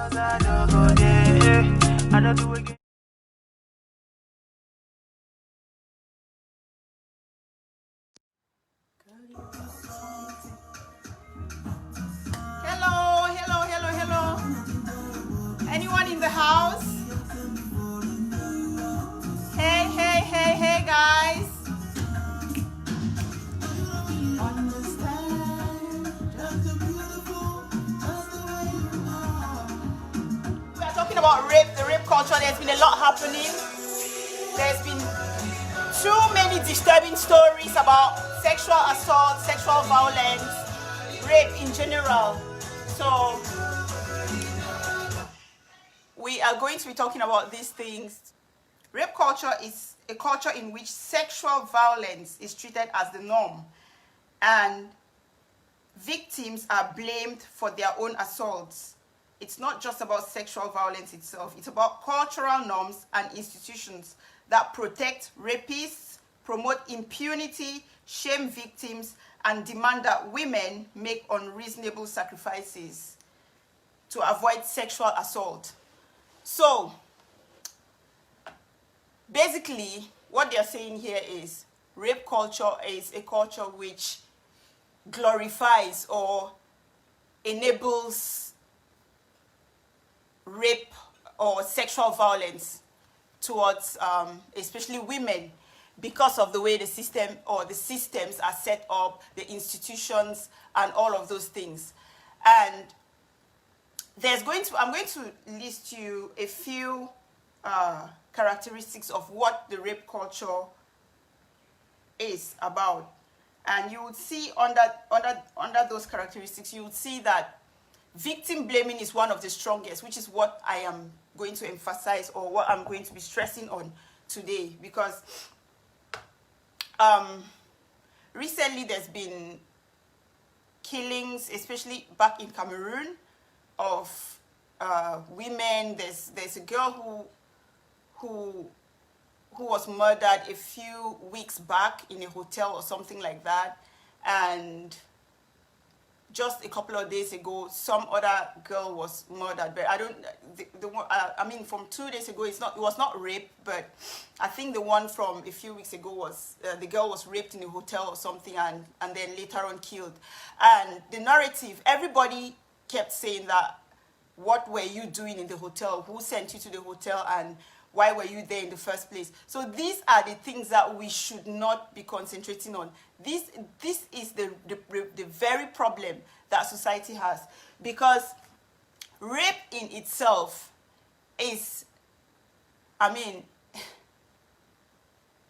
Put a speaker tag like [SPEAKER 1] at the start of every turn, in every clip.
[SPEAKER 1] Hello, hello, hello, hello. Anyone in the house? Hey, hey, hey, hey, guys. We are talking about rape, the rape culture. There's been a lot happening. There's been too many disturbing stories about sexual assault, sexual violence, rape in general. So we are going to be talking about these things. Rape culture is a culture in which sexual violence is treated as the norm, and victims are blamed for their own assaults. It's not just about sexual violence itself. It's about cultural norms and institutions that protect rapists, promote impunity, shame victims, and demand that women make unreasonable sacrifices to avoid sexual assault. So, basically, what they're saying here is rape culture is a culture which glorifies or enables rape or sexual violence towards especially women, because of the way the system or the systems are set up, the institutions, and all of those things. And I'm going to list you a few characteristics of what the rape culture is about. And you would see under those characteristics, you would see that victim blaming is one of the strongest, which is what I am going to emphasize, or what I'm going to be stressing on today. Because recently there's been killings, especially back in Cameroon, of women. There's a girl who was murdered a few weeks back in a hotel or something like that, and just a couple of days ago some other girl was murdered. But I don't I mean, from 2 days ago it was not rape, but I think the one from a few weeks ago was the girl was raped in a hotel or something, and then later on killed. And the narrative, everybody kept saying that, what were you doing in the hotel? Who sent you to the hotel? And why were you there in the first place? So these are the things that we should not be concentrating on. This is the very problem that society has, because rape in itself is, I mean,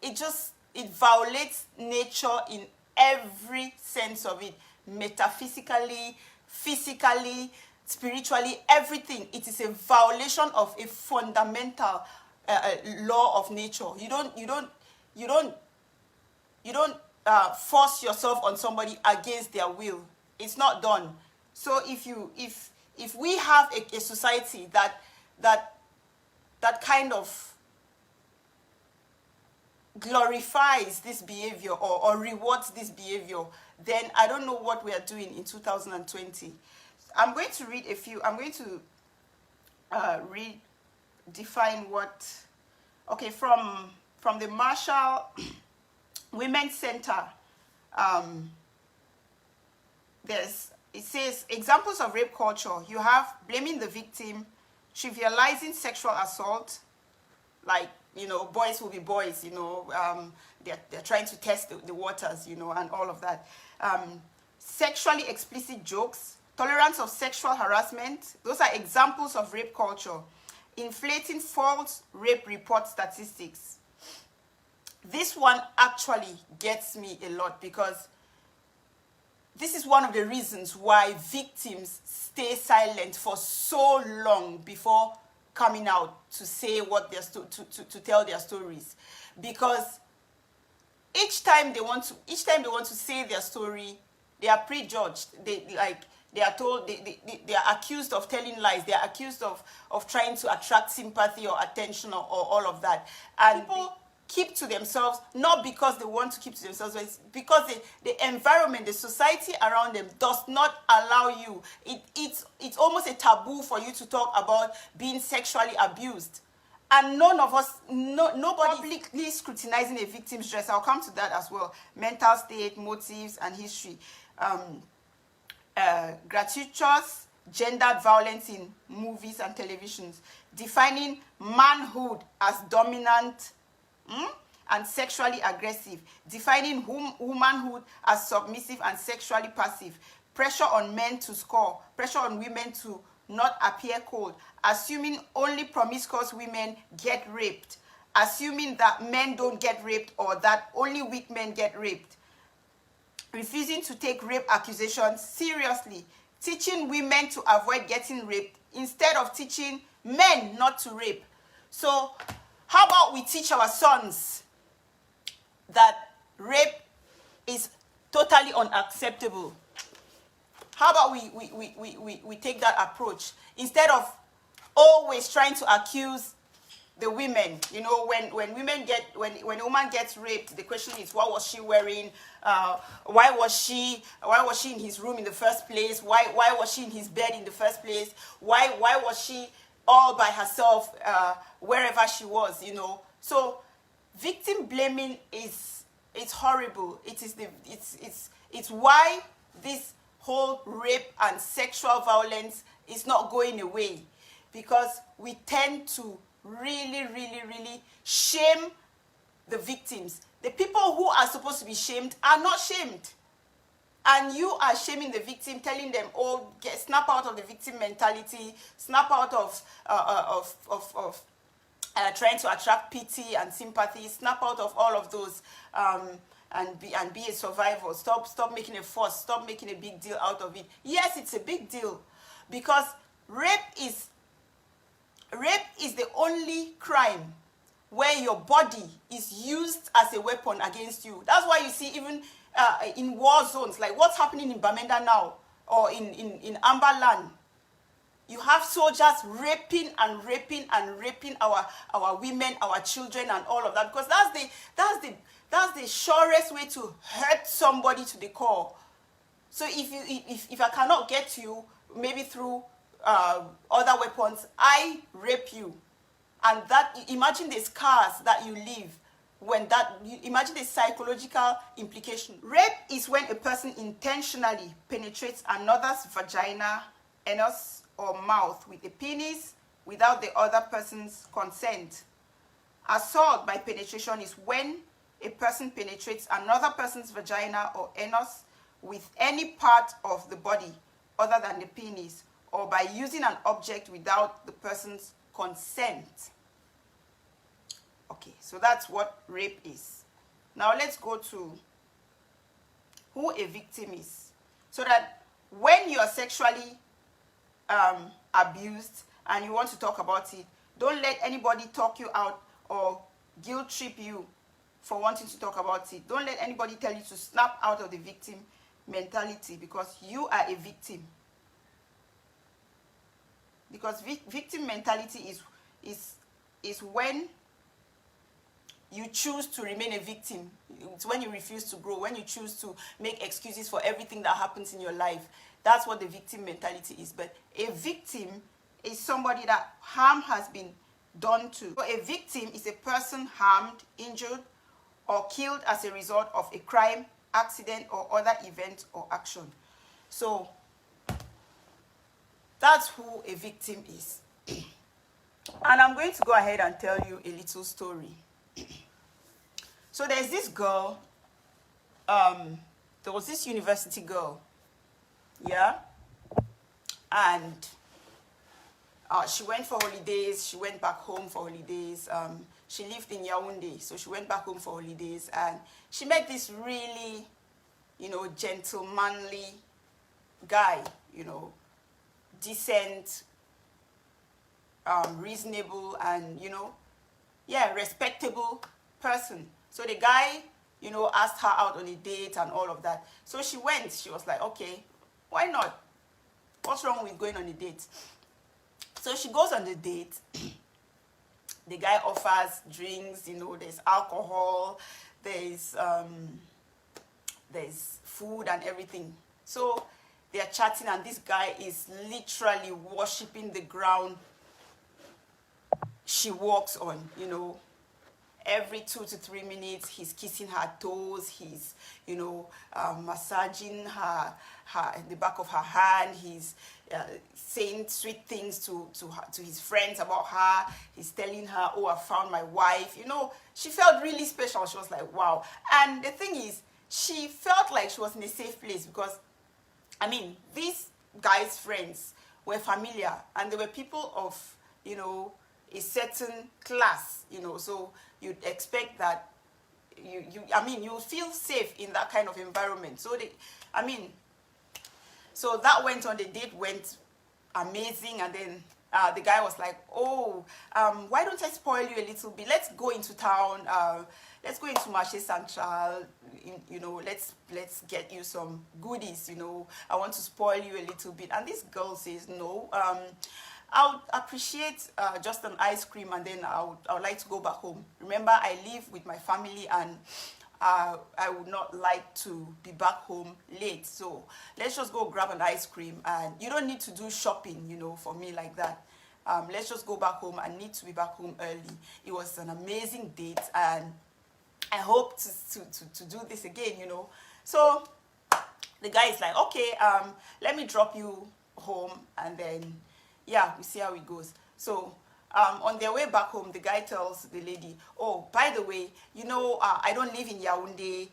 [SPEAKER 1] it violates nature in every sense of it, metaphysically, physically, spiritually, everything. It is a violation of a fundamental law of nature. You don't force yourself on somebody against their will. It's not done. So if we have a society that kind of glorifies this behavior or rewards this behavior, then I don't know what we are doing in 2020. I'm going to read a few. I'm going to define what. Okay, from the Marshall Women's Center. It says examples of rape culture. You have blaming the victim, trivializing sexual assault, like, you know, boys will be boys, you know, they're trying to test the waters, you know, and all of that. Sexually explicit jokes, tolerance of sexual harassment. Those are examples of rape culture. Inflating false rape report statistics. This one actually gets me a lot, because this is one of the reasons why victims stay silent for so long before coming out to say what they're to tell their stories. Because each time they want to say their story, they are prejudged. They are told, they are accused of telling lies. They are accused of trying to attract sympathy or attention or all of that. And keep to themselves, not because they want to keep to themselves, but it's because the environment, the society around them does not allow you. It's almost a taboo for you to talk about being sexually abused. And none of us, nobody publicly scrutinizing a victim's dress. I'll come to that as well. Mental state, motives, and history. Gratuitous gendered violence in movies and televisions. Defining manhood as dominant and sexually aggressive. Defining womanhood as submissive and sexually passive. Pressure on men to score. Pressure on women to not appear cold. Assuming only promiscuous women get raped. Assuming that men don't get raped or that only weak men get raped. Refusing to take rape accusations seriously. Teaching women to avoid getting raped instead of teaching men not to rape. So how about we teach our sons that rape is totally unacceptable? How about we take that approach instead of always trying to accuse the women? You know, when a woman gets raped, the question is, what was she wearing? Why was she in his room in the first place? Why was she in his bed in the first place? Why was she all by herself wherever she was? You know, so victim blaming it's horrible. It's why this whole rape and sexual violence is not going away, because we tend to really shame the victims. The people who are supposed to be shamed are not shamed. And you are shaming the victim, telling them, oh, snap out of the victim mentality, snap out of trying to attract pity and sympathy, snap out of all of those, and be a survivor. Stop making a fuss, stop making a big deal out of it. Yes, it's a big deal, because rape is the only crime where your body is used as a weapon against you. That's why you see even in war zones, like what's happening in Bamenda now, or in Amber Land, you have soldiers raping our women, our children, and all of that, because that's the surest way to hurt somebody to the core. So if I cannot get to you, maybe through other weapons, I rape you. And that, imagine the scars that you leave when imagine the psychological implication. Rape is when a person intentionally penetrates another's vagina, anus, or mouth with a penis without the other person's consent. Assault by penetration is when a person penetrates another person's vagina or anus with any part of the body other than the penis, or by using an object without the person's consent. Okay, so that's what rape is. Now let's go to who a victim is, so that when you are sexually abused and you want to talk about it, don't let anybody talk you out or guilt trip you for wanting to talk about it. Don't let anybody tell you to snap out of the victim mentality, because you are a victim. Because victim mentality is when you choose to remain a victim. It's when you refuse to grow, when you choose to make excuses for everything that happens in your life. That's what the victim mentality is. But a victim is somebody that harm has been done to. So a victim is a person harmed, injured, or killed as a result of a crime, accident, or other event or action. So that's who a victim is. And I'm going to go ahead and tell you a little story. So there's this girl, there was this university girl, yeah? And she went for holidays, she went back home for holidays. She lived in Yaoundé, so she went back home for holidays, and she met this really, gentlemanly guy, decent, reasonable, and, respectable person. So the guy, asked her out on a date and all of that. So she went. She was like, okay, why not? What's wrong with going on a date? So she goes on the date, The guy offers drinks, you know, there's alcohol, there's food and everything. So they are chatting, and this guy is literally worshiping the ground she walks on, you know. Every 2 to 3 minutes, he's kissing her toes, he's, you know, massaging the back of her hand, he's saying sweet things to his friends about her, he's telling her, oh, I found my wife, you know. She felt really special. She was like, wow. And the thing is, she felt like she was in a safe place because, I mean, these guys' friends were familiar, and they were people of, you know, a certain class, you know, so you'd expect that you feel safe in that kind of environment. So so that went on. The date went amazing, and then the guy was like, oh, why don't I spoil you a little bit? Let's go into town. Let's go into Marché Central. You know, let's get you some goodies. You know, I want to spoil you a little bit. And this girl says, no. I would appreciate just an ice cream, and then I would like to go back home. Remember, I live with my family, and I would not like to be back home late. So let's just go grab an ice cream, and you don't need to do shopping, you know, for me like that. Let's just go back home. I need to be back home early. It was an amazing date, and I hope to do this again, you know. So the guy is like, okay, let me drop you home, and then yeah, we see how it goes. So on their way back home, the guy tells the lady, oh, by the way, you know, I don't live in Yaoundé.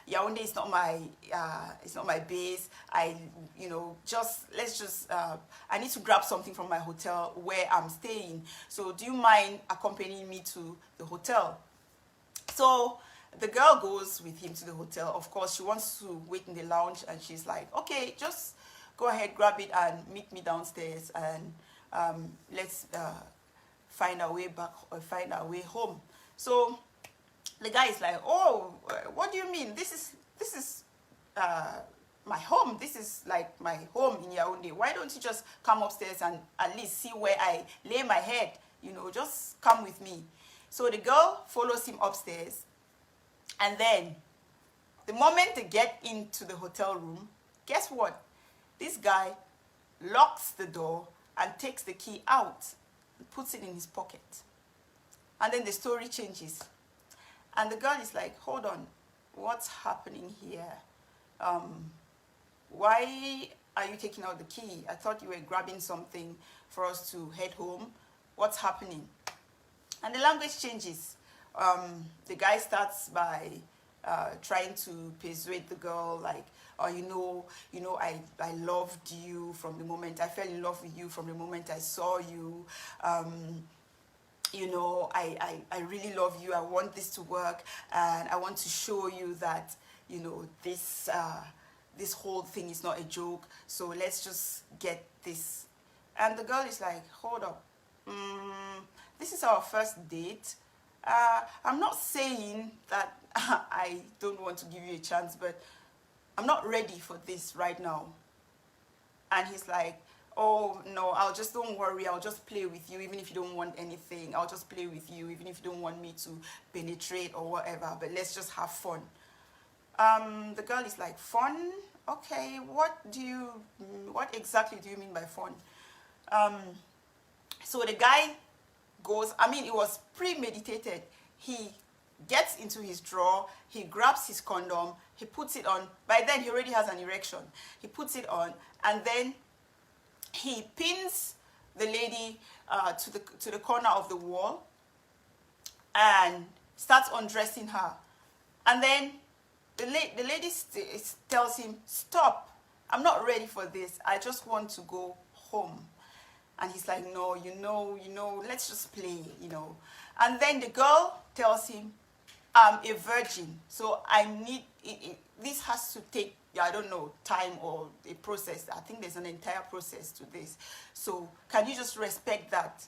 [SPEAKER 1] Yaoundé is not my it's not my base. You know, I need to grab something from my hotel where I'm staying. So do you mind accompanying me to the hotel? So the girl goes with him to the hotel. Of course, she wants to wait in the lounge, and she's like, okay, just go ahead, grab it, and meet me downstairs, and let's find our way back, or find our way home. So the guy is like, oh, what do you mean? This is my home. This is like my home in Yaoundé. Why don't you just come upstairs and at least see where I lay my head? You know, just come with me. So the girl follows him upstairs, and then the moment they get into the hotel room, guess what? This guy locks the door and takes the key out and puts it in his pocket. And then the story changes. And the girl is like, hold on, what's happening here? Why are you taking out the key? I thought you were grabbing something for us to head home. What's happening? And the language changes. The guy starts by trying to persuade the girl, like, oh, you know, I loved you from the moment, I fell in love with you from the moment I saw you. You know, I really love you. I want this to work, and I want to show you that, you know, this whole thing is not a joke. So let's just get this. And the girl is like, hold up. This is our first date. I'm not saying that I don't want to give you a chance, but I'm not ready for this right now. And he's like, oh, no, don't worry, I'll just play with you, even if you don't want anything. I'll just play with you, even if you don't want me to penetrate or whatever, but let's just have fun. The girl is like, fun? Okay, what exactly do you mean by fun? So the guy goes, I mean, it was premeditated. He gets into his drawer, he grabs his condom, he puts it on. By then, he already has an erection. He puts it on, and then he pins the lady to the corner of the wall and starts undressing her. And then the lady tells him, stop, I'm not ready for this. I just want to go home. And he's like, no, you know, let's just play, you know. And then the girl tells him, I'm a virgin, so I need, this has to take, I don't know, time or a process. I think there's an entire process to this. So can you just respect that?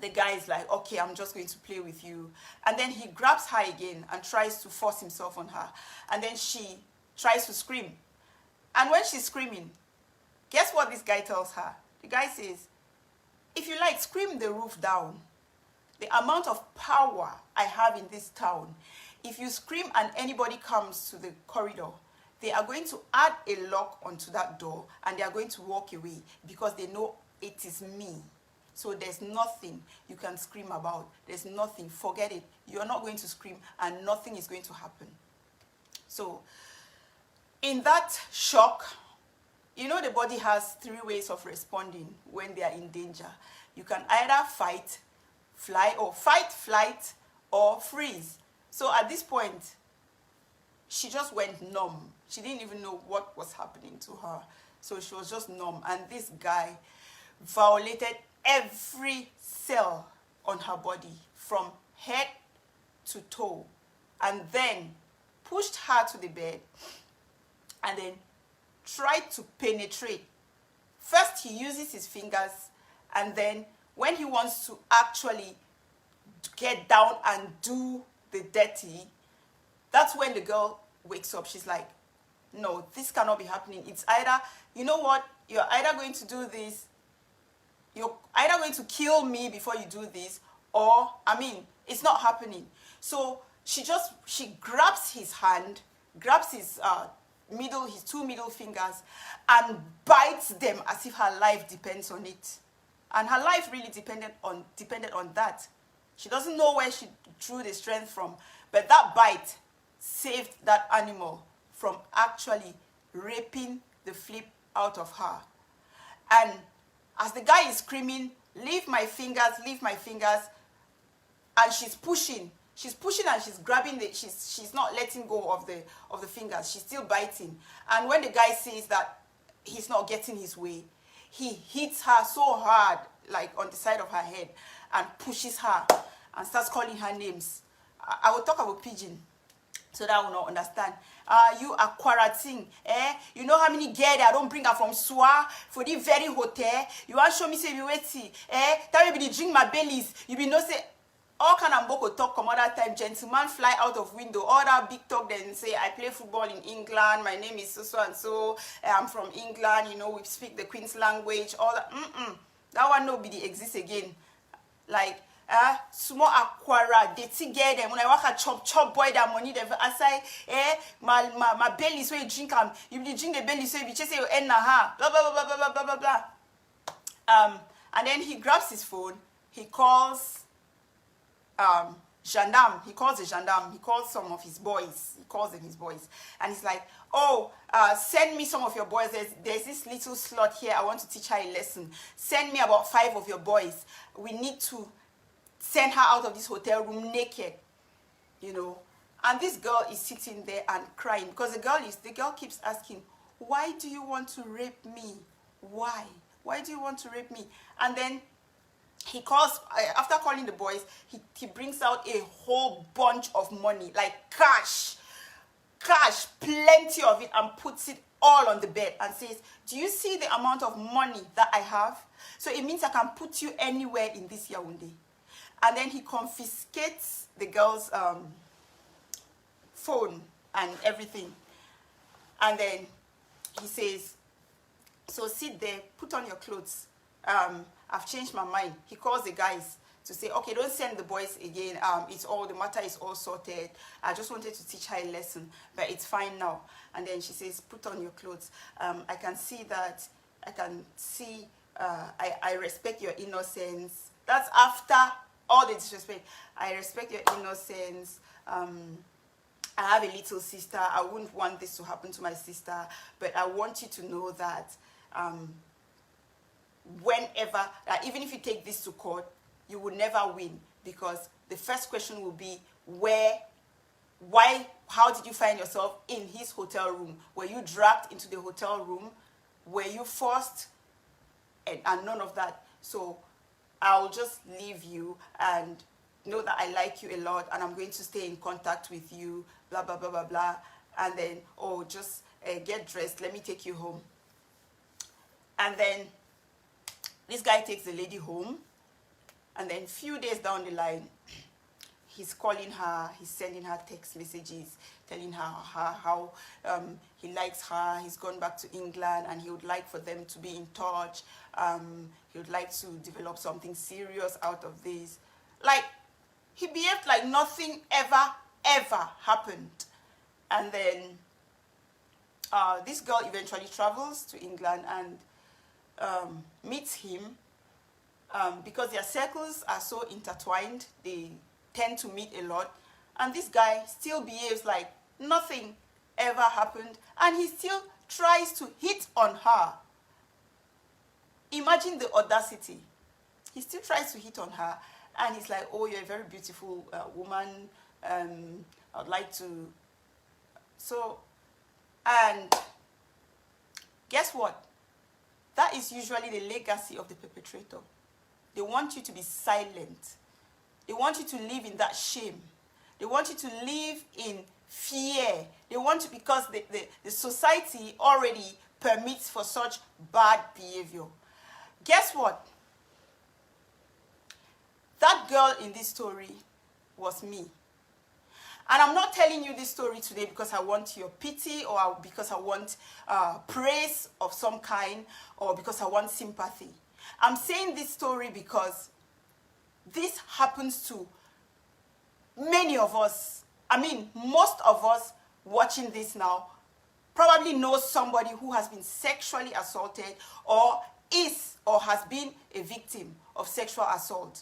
[SPEAKER 1] The guy is like, okay, I'm just going to play with you. And then he grabs her again and tries to force himself on her. And then she tries to scream. And when she's screaming, guess what this guy tells her? The guy says, if you like, scream the roof down. the amount of power I have in this town, if you scream and anybody comes to the corridor, they are going to add a lock onto that door and they are going to walk away because they know it is me. So there's nothing you can scream about. There's nothing. Forget it. You're not going to scream and nothing is going to happen. So in that shock, you know the body has 3 ways of responding when they are in danger. You can either fight, flight, or freeze. So at this point, she just went numb. She didn't even know what was happening to her. So she was just numb. And this guy violated every cell on her body from head to toe, and then pushed her to the bed and then tried to penetrate. First, he uses his fingers, and then when he wants to actually get down and do the dirty, that's when the girl wakes up. She's like, no, this cannot be happening. It's either, you know what, you're either going to do this, you're either going to kill me before you do this, or, I mean, it's not happening. So she grabs his hand, grabs his 2 middle fingers, and bites them as if her life depends on it. And her life really depended on that. She doesn't know where she drew the strength from, but that bite saved that animal from actually raping the flip out of her. And as the guy is screaming, leave my fingers, and she's pushing and she's grabbing she's not letting go of the fingers. She's still biting. And when the guy sees that he's not getting his way, he hits her so hard, like on the side of her head, and pushes her and starts calling her names. I will talk about pidgin so that I will not understand. You are quarantine, you know how many girls I don't bring her from Swa for the very hotel. You want to show me say you waiting, tell me be drink my bellies. You be no say all kind of boko talk come other time. Gentleman fly out of window. All that big talk then say I play football in England. My name is so and so. I'm from England. You know we speak the Queen's language. All that. That one nobody exists again. Like. Small aquara, they get them when I walk a chop boy that money them aside, my belly so you drink you drink the belly so you just say you end blah blah blah blah blah blah blah. And then he grabs his phone, he calls gendarme, he calls the gendarme, he calls some of his boys, and he's like, oh, send me some of your boys. There's this little slot here, I want to teach her a lesson. Send me about 5 of your boys. We need to send her out of this hotel room naked, you know. And this girl is sitting there and crying because the girl keeps asking, why do you want to rape me? Why do you want to rape me? And then he calls, after calling the boys, he brings out a whole bunch of money, like cash, plenty of it, and puts it all on the bed and says, do you see the amount of money that I have? So it means I can put you anywhere in this Yaoundé. And then he confiscates the girl's phone and everything. And then he says, so sit there, put on your clothes. I've changed my mind. He calls the guys to say, okay, don't send the boys again. The matter is all sorted. I just wanted to teach her a lesson, but it's fine now. And then she says, put on your clothes. I can see, I respect your innocence. That's after all the disrespect. I respect your innocence. I have a little sister. I wouldn't want this to happen to my sister, but I want you to know that even if you take this to court, you will never win, because the first question will be how did you find yourself in his hotel room? Were you dragged into the hotel room? Were you forced? And none of that. So I'll just leave you and know that I like you a lot and I'm going to stay in contact with you, blah, blah, blah, blah, blah. And then, just get dressed. Let me take you home. And then this guy takes the lady home. And then a few days down the line, he's calling her, he's sending her text messages, telling her how he likes her, he's gone back to England, and he would like for them to be in touch. He would like to develop something serious out of this. like, he behaved like nothing ever happened. And then this girl eventually travels to England and meets him. Because their circles are so intertwined, they tend to meet a lot. And this guy still behaves like nothing ever happened, and he still tries to hit on her. Imagine the audacity. He still tries to hit on her, and he's like, oh, you're a very beautiful woman. I'd like to... So, and guess what? That is usually the legacy of the perpetrator. They want you to be silent. They want you to live in that shame. They want you to live in fear. They want to, because the society already permits for such bad behavior. Guess what? That girl in this story was me. And I'm not telling you this story today because I want your pity, or because I want praise of some kind, or because I want sympathy. I'm saying this story because this happens to many of us. I mean, most of us watching this now probably know somebody who has been sexually assaulted, or is or has been a victim of sexual assault.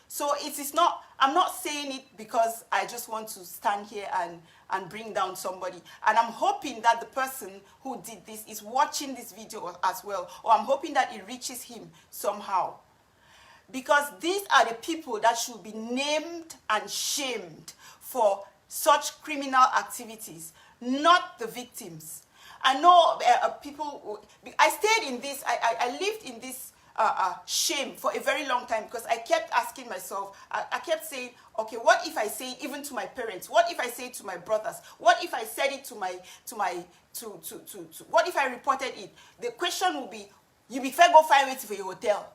[SPEAKER 1] So it is not, I'm not saying it because I just want to stand here and bring down somebody. And I'm hoping that the person who did this is watching this video as well, or I'm hoping that it reaches him somehow. Because these are the people that should be named and shamed for such criminal activities, not the victims. I know people, I stayed in this, I lived in this shame for a very long time, because I kept asking myself, I kept saying, okay, what if I say it even to my parents? What if I say it to my brothers? What if I said it to what if I reported it? The question will be, you be fair, go find wait for your hotel.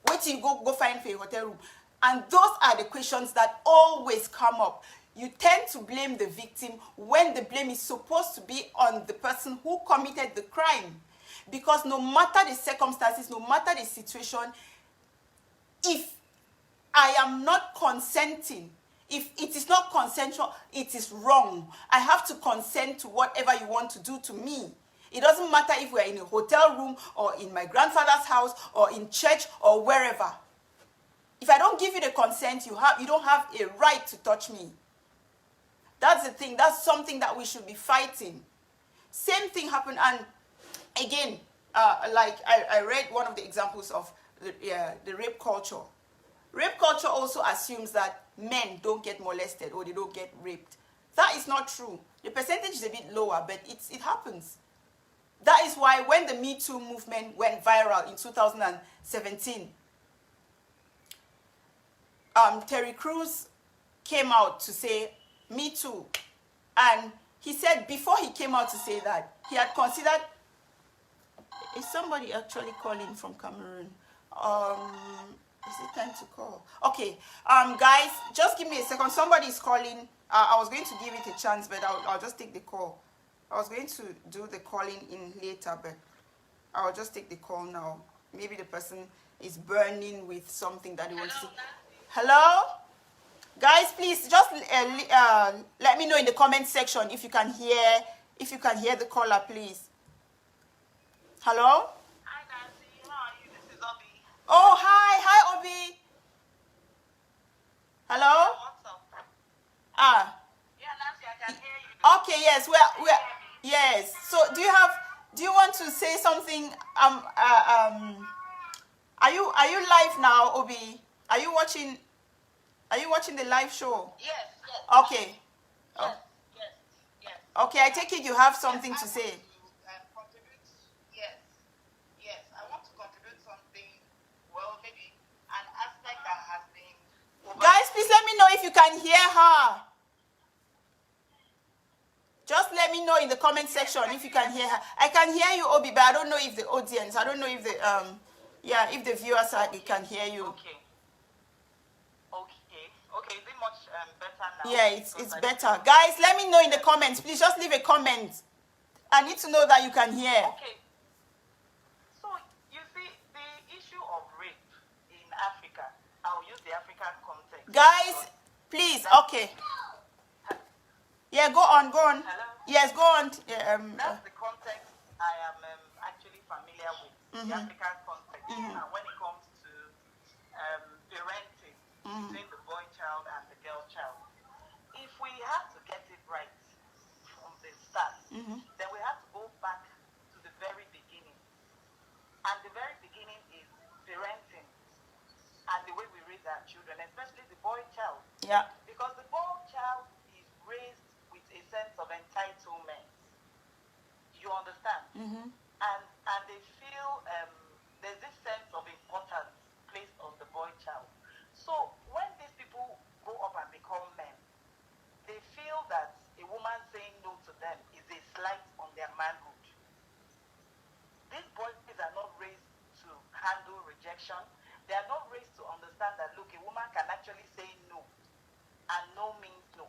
[SPEAKER 1] Wait till you go find for your hotel room. And those are the questions that always come up. You tend to blame the victim when the blame is supposed to be on the person who committed the crime. Because no matter the circumstances, no matter the situation, if I am not consenting, if it is not consensual, it is wrong. I have to consent to whatever you want to do to me. It doesn't matter if we're in a hotel room, or in my grandfather's house, or in church, or wherever. If I don't give you the consent, you don't have a right to touch me. That's the thing. That's something that we should be fighting. Same thing happened, and again, like I read one of the examples of the rape culture. Rape culture also assumes that men don't get molested or they don't get raped. That is not true. The percentage is a bit lower, but it happens. That is why when the Me Too movement went viral in 2017, Terry Crews came out to say, Me Too. And he said before he came out to say that, he had considered... Is somebody actually calling from Cameroon? Is it time to call? Okay, guys, just give me a second. Somebody is calling. I was going to give it a chance, but I'll just take the call. I was going to do the calling in later, but I'll just take the call now. Maybe the person is burning with something that he wants to... Hello? Guys, please just let me know in the comment section if you can hear the caller, please. Hello?
[SPEAKER 2] Hi, Nancy. How are you? This is Obi.
[SPEAKER 1] Oh, hi. Hi, Obi. Hello?
[SPEAKER 2] What's up? Yeah, Nancy, I can hear you.
[SPEAKER 1] Okay, yes. Yes. So, do you want to say something? Are you live now, Obi? Are you watching the live show?
[SPEAKER 2] Yes.
[SPEAKER 1] Okay.
[SPEAKER 2] Yes.
[SPEAKER 1] Okay, I take it you have something to say.
[SPEAKER 2] I want to contribute something, well, maybe an aspect that has been...
[SPEAKER 1] Guys, please let me know if you can hear her. Just let me know in the comment section if you can hear her. I can hear you, Obi, but I don't know if the audience, I don't know if the, if the viewers can hear you.
[SPEAKER 2] Okay, is it much better now?
[SPEAKER 1] Yeah, it's better. Guys, let me know in the comments. Please just leave a comment. I need to know that you can hear.
[SPEAKER 2] Okay. So, you see, the issue of rape in Africa, I'll use the the African context.
[SPEAKER 1] Guys, please, okay. Yeah, go on.
[SPEAKER 2] Hello?
[SPEAKER 1] Yes, go on.
[SPEAKER 2] That's the context I am actually familiar with, the African context. And when it comes to parenting between the boy child and the girl child, if we have to get it right from the start, then we have to go back to the very beginning. And the very beginning is parenting and the way we raise our children, especially the boy child.
[SPEAKER 1] Yeah.
[SPEAKER 2] Because the boy child is raised with a sense of entitlement. You understand? And they feel there's this sense of importance placed on the boy child. So when these people grow up and become men, they feel that a woman saying no to them is a slight on their manhood. These boys are not raised to handle rejection. They are not raised to understand that, look, a woman can actually say no, and no means no.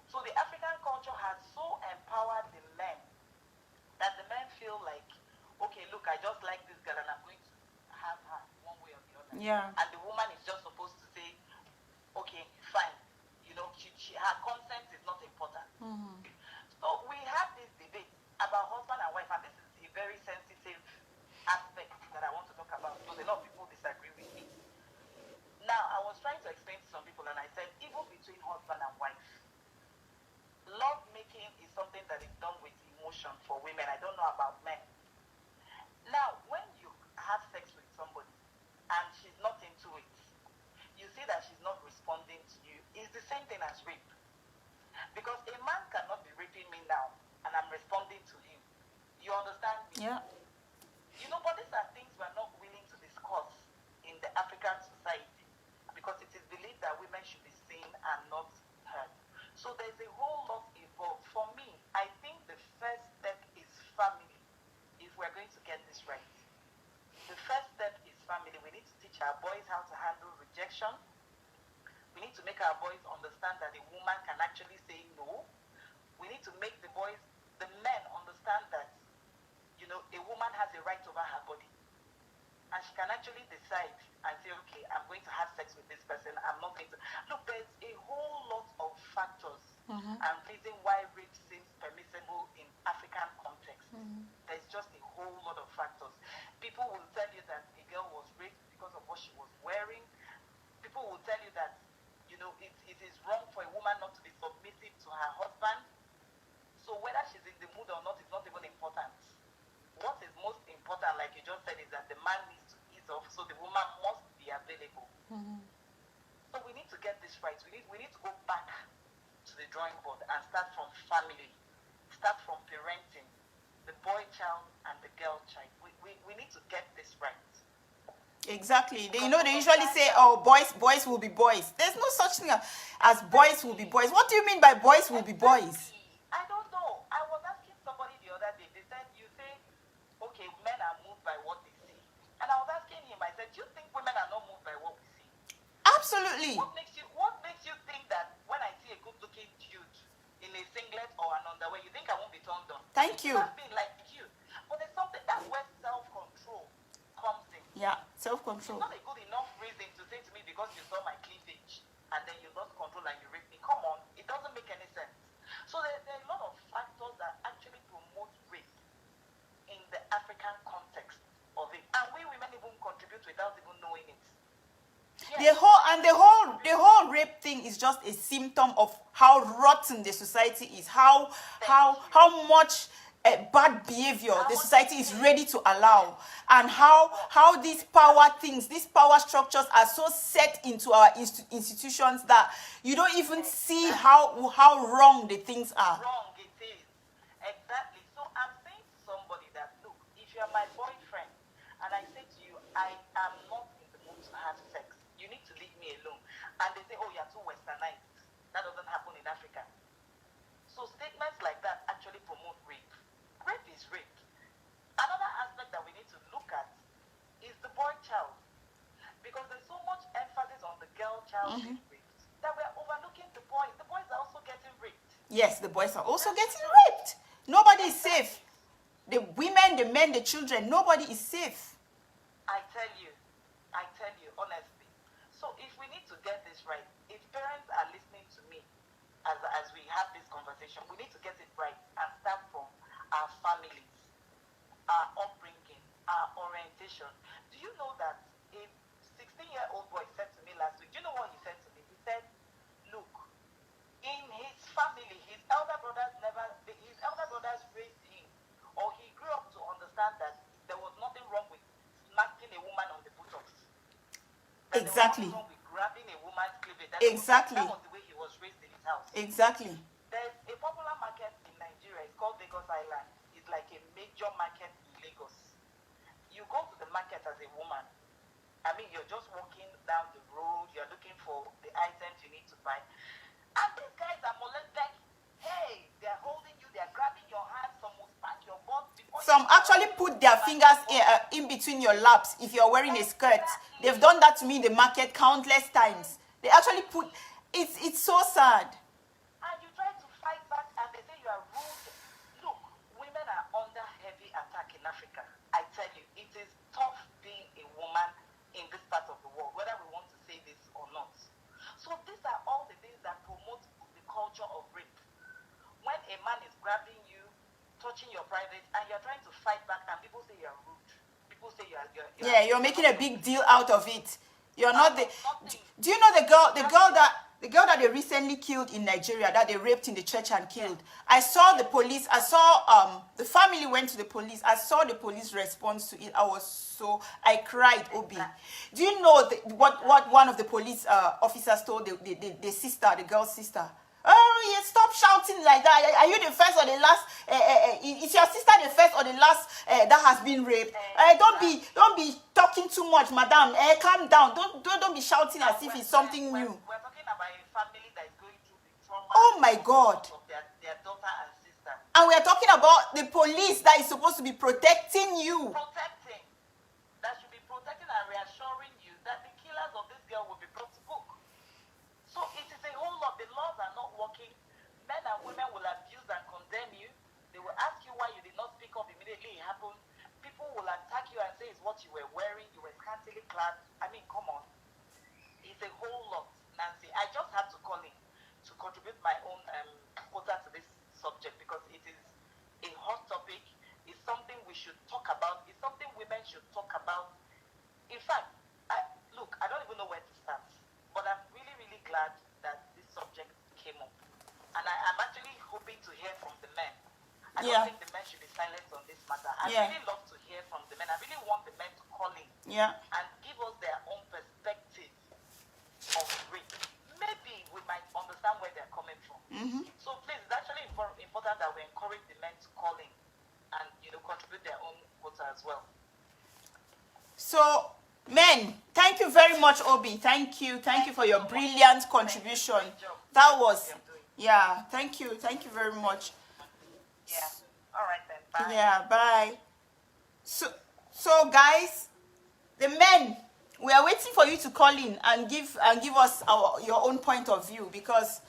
[SPEAKER 2] So the African culture has so empowered the men that the men feel like, okay, look, I just like this girl and I'm going to have her one way or the other.
[SPEAKER 1] Yeah.
[SPEAKER 2] And the woman is just supposed to say, okay, fine. You know, her consent is not important. So we have this debate about husband and wife, and this is a very sensitive aspect that I want to talk about because a lot of people disagree with me. Now, I was trying to explain to some people, and I said, even between husband and wife, love making is something that is done with emotion for women. I don't know about men. Now, when you have sex with somebody and she's not into it, you see that she's not responding to you, it's the same thing as rape. Because a man cannot be raping me now and I'm responding to him. You understand me?
[SPEAKER 1] Yeah.
[SPEAKER 2] You know, but these are things we're not willing to discuss in the African society because it is believed that women should be seen and not heard. So there's a whole lot involved. For me, I think the first step is family if we're going to get this right. The first step is family. We need to teach our boys how to handle rejection. We need to make our boys understand that a woman can actually say no. We need to make the boys, the men, understand that, you know, a woman has a right over her body. And she can actually decide and say, okay, I'm going to have sex with this person. I'm not going to. Look, there's a whole lot of factors and reason why rape seems permissible in African context. There's just a whole lot of factors. People will tell you that a girl was raped because of what she was wearing. People will tell you that, you know, it is wrong for a woman not to be submissive to her husband. So whether she's in the mood or not is not even important. What is most important, like you just said, is that the man needs to ease off, so the woman must be available. So we need to get this right. We need to go back to the drawing board and start from family, start from parenting, the boy child and the girl child. We need to get this right.
[SPEAKER 1] Exactly. They usually say, oh, boys will be boys. There's no such thing as boys will be boys. What do you mean by boys will be boys?
[SPEAKER 2] I don't know. I was asking somebody the other day. They said, you say, okay, men are moved by what they see. And I was asking him, I said, do you think women are not moved by what we see?
[SPEAKER 1] Absolutely.
[SPEAKER 2] What makes you think that when I see a good-looking dude in a singlet or an underwear, you think I won't be turned on?
[SPEAKER 1] Thank you.
[SPEAKER 2] I've been like you. But there's something, that's where self-control comes in.
[SPEAKER 1] Yeah, self-control.
[SPEAKER 2] It's not a good enough reason to say to me because you saw my cleavage and then you lost control and you raped me. Come on, it doesn't make any sense. So there are a lot of factors that actually promote rape in the African context of it. And we women even contribute without even knowing it.
[SPEAKER 1] Yes. The whole rape thing is just a symptom of how rotten the society is, how much bad behavior the society is ready to allow, and how these power things, these power structures are so set into our institutions that you don't even see how wrong the things are.
[SPEAKER 2] Wrong it is. Exactly. So I'm saying to somebody that, look, if you're my boyfriend and I say to you, I am not in the mood to have sex, you need to leave me alone. And they say, oh, you're too westernized. That doesn't happen in Africa. So statements like that actually promote rape. Rape is rape. Another aspect that we need to look at is the boy child. Because there's so much emphasis on the girl child being raped that we're overlooking the boys. The boys are also getting raped.
[SPEAKER 1] Yes, the boys are also getting raped. Nobody is safe. The women, the men, the children, nobody is safe.
[SPEAKER 2] I tell you honestly. So if we need to get this right, if parents are listening to me as we have this conversation, we need to get it right and start from our families, our upbringing, our orientation. Do you know that a 16-year-old boy said to me last week, do you know what he said to me? He said, look, in his family, his elder brothers raised him, or he grew up to understand that there was nothing wrong with smacking a woman on the buttocks. That
[SPEAKER 1] Exactly.
[SPEAKER 2] there was nothing wrong with grabbing a woman's cleavage.
[SPEAKER 1] Exactly.
[SPEAKER 2] That was the way he was raised in his house.
[SPEAKER 1] Exactly.
[SPEAKER 2] There's a popular market in Nigeria. It's called Lagos Island. It's like a major market in Lagos. You go to the market as a woman. I mean, you're just walking down the road. You're looking for the items you need to buy. And these guys are molested. Hey, they're holding you. They're grabbing your hands. Some will spank your butt.
[SPEAKER 1] Some actually put their fingers in between your laps if you're wearing a skirt. They've done that to me in the market countless times. They actually put... It's so sad.
[SPEAKER 2] And you try to fight back and they say you are rude. Look, women are under heavy attack in Africa. I tell you, it is tough being a woman in this part of the world, whether we want to say this or not. So these are all the things that promote the culture of rape. When a man is grabbing you, touching your private, and you're trying to fight back, and people say you're rude. People say
[SPEAKER 1] you're making a big deal out of it. You're not the... Do you know the girl that they recently killed in Nigeria, that they raped in the church and killed? I saw the police, the family went to the police. I saw the police response to it. I cried, Obi. Do you know what one of the police officers told the sister, the girl's sister? Oh, yeah, stop shouting like that. Are you the first or the last? Is your sister the first or the last that has been raped? Don't be talking too much, madam. Calm down. Don't be shouting as if it's something new.
[SPEAKER 2] We're talking about a family that is going through the trauma.
[SPEAKER 1] Oh my God.
[SPEAKER 2] Of their daughter and sister.
[SPEAKER 1] And we're talking about the police that is supposed to be protecting you.
[SPEAKER 2] Protecting. That should be protecting and reassuring you that the killers of this girl will be brought to book. So it is a whole lot. The laws are not working. Men and women will abuse and condemn you. They will ask you why you did not speak up immediately it happened. People will attack you and say it's what you were wearing. You were scantily clad. I mean, come on. It's a whole lot, Nancy. I just had to call in to contribute my own quota to this subject because it is a hot topic. It's something we should talk about. It's something women should talk about. In fact, look, I don't even know where to start. But I'm really, really glad that this subject came up. And I'm actually hoping to hear from the men. I don't think the men should be silent on this matter. I really love to hear from the men. I really want the men to call in and give us their own perspective of rape. Maybe we might understand where they're coming from. Mm-hmm. So please, it's actually important that we encourage the men to call in and contribute their own quota as well.
[SPEAKER 1] So... Men, thank you very much, Obi. Thank you for your brilliant contribution. That was, thank you very much.
[SPEAKER 2] Yeah, all right then, bye.
[SPEAKER 1] Yeah, bye. So guys, the men, we are waiting for you to call in and give us your own point of view because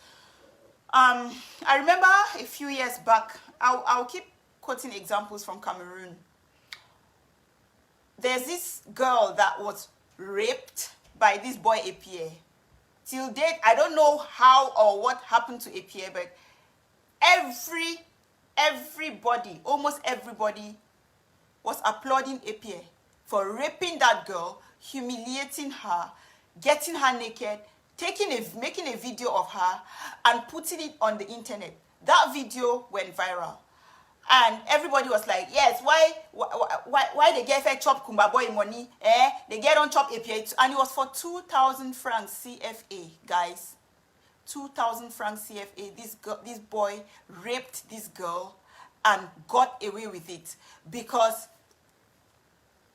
[SPEAKER 1] I remember a few years back, I'll keep quoting examples from Cameroon. There's this girl that was raped by this boy APA. Till date, I don't know how or what happened to APA, but everybody, almost everybody, was applauding APA for raping that girl, humiliating her, getting her naked, making a video of her, and putting it on the internet. That video went viral. And everybody was like, yes, why they get fed chop Kumba boy money? They get on chop APA. And it was for 2,000 francs CFA, guys. 2,000 francs CFA. This boy raped this girl and got away with it because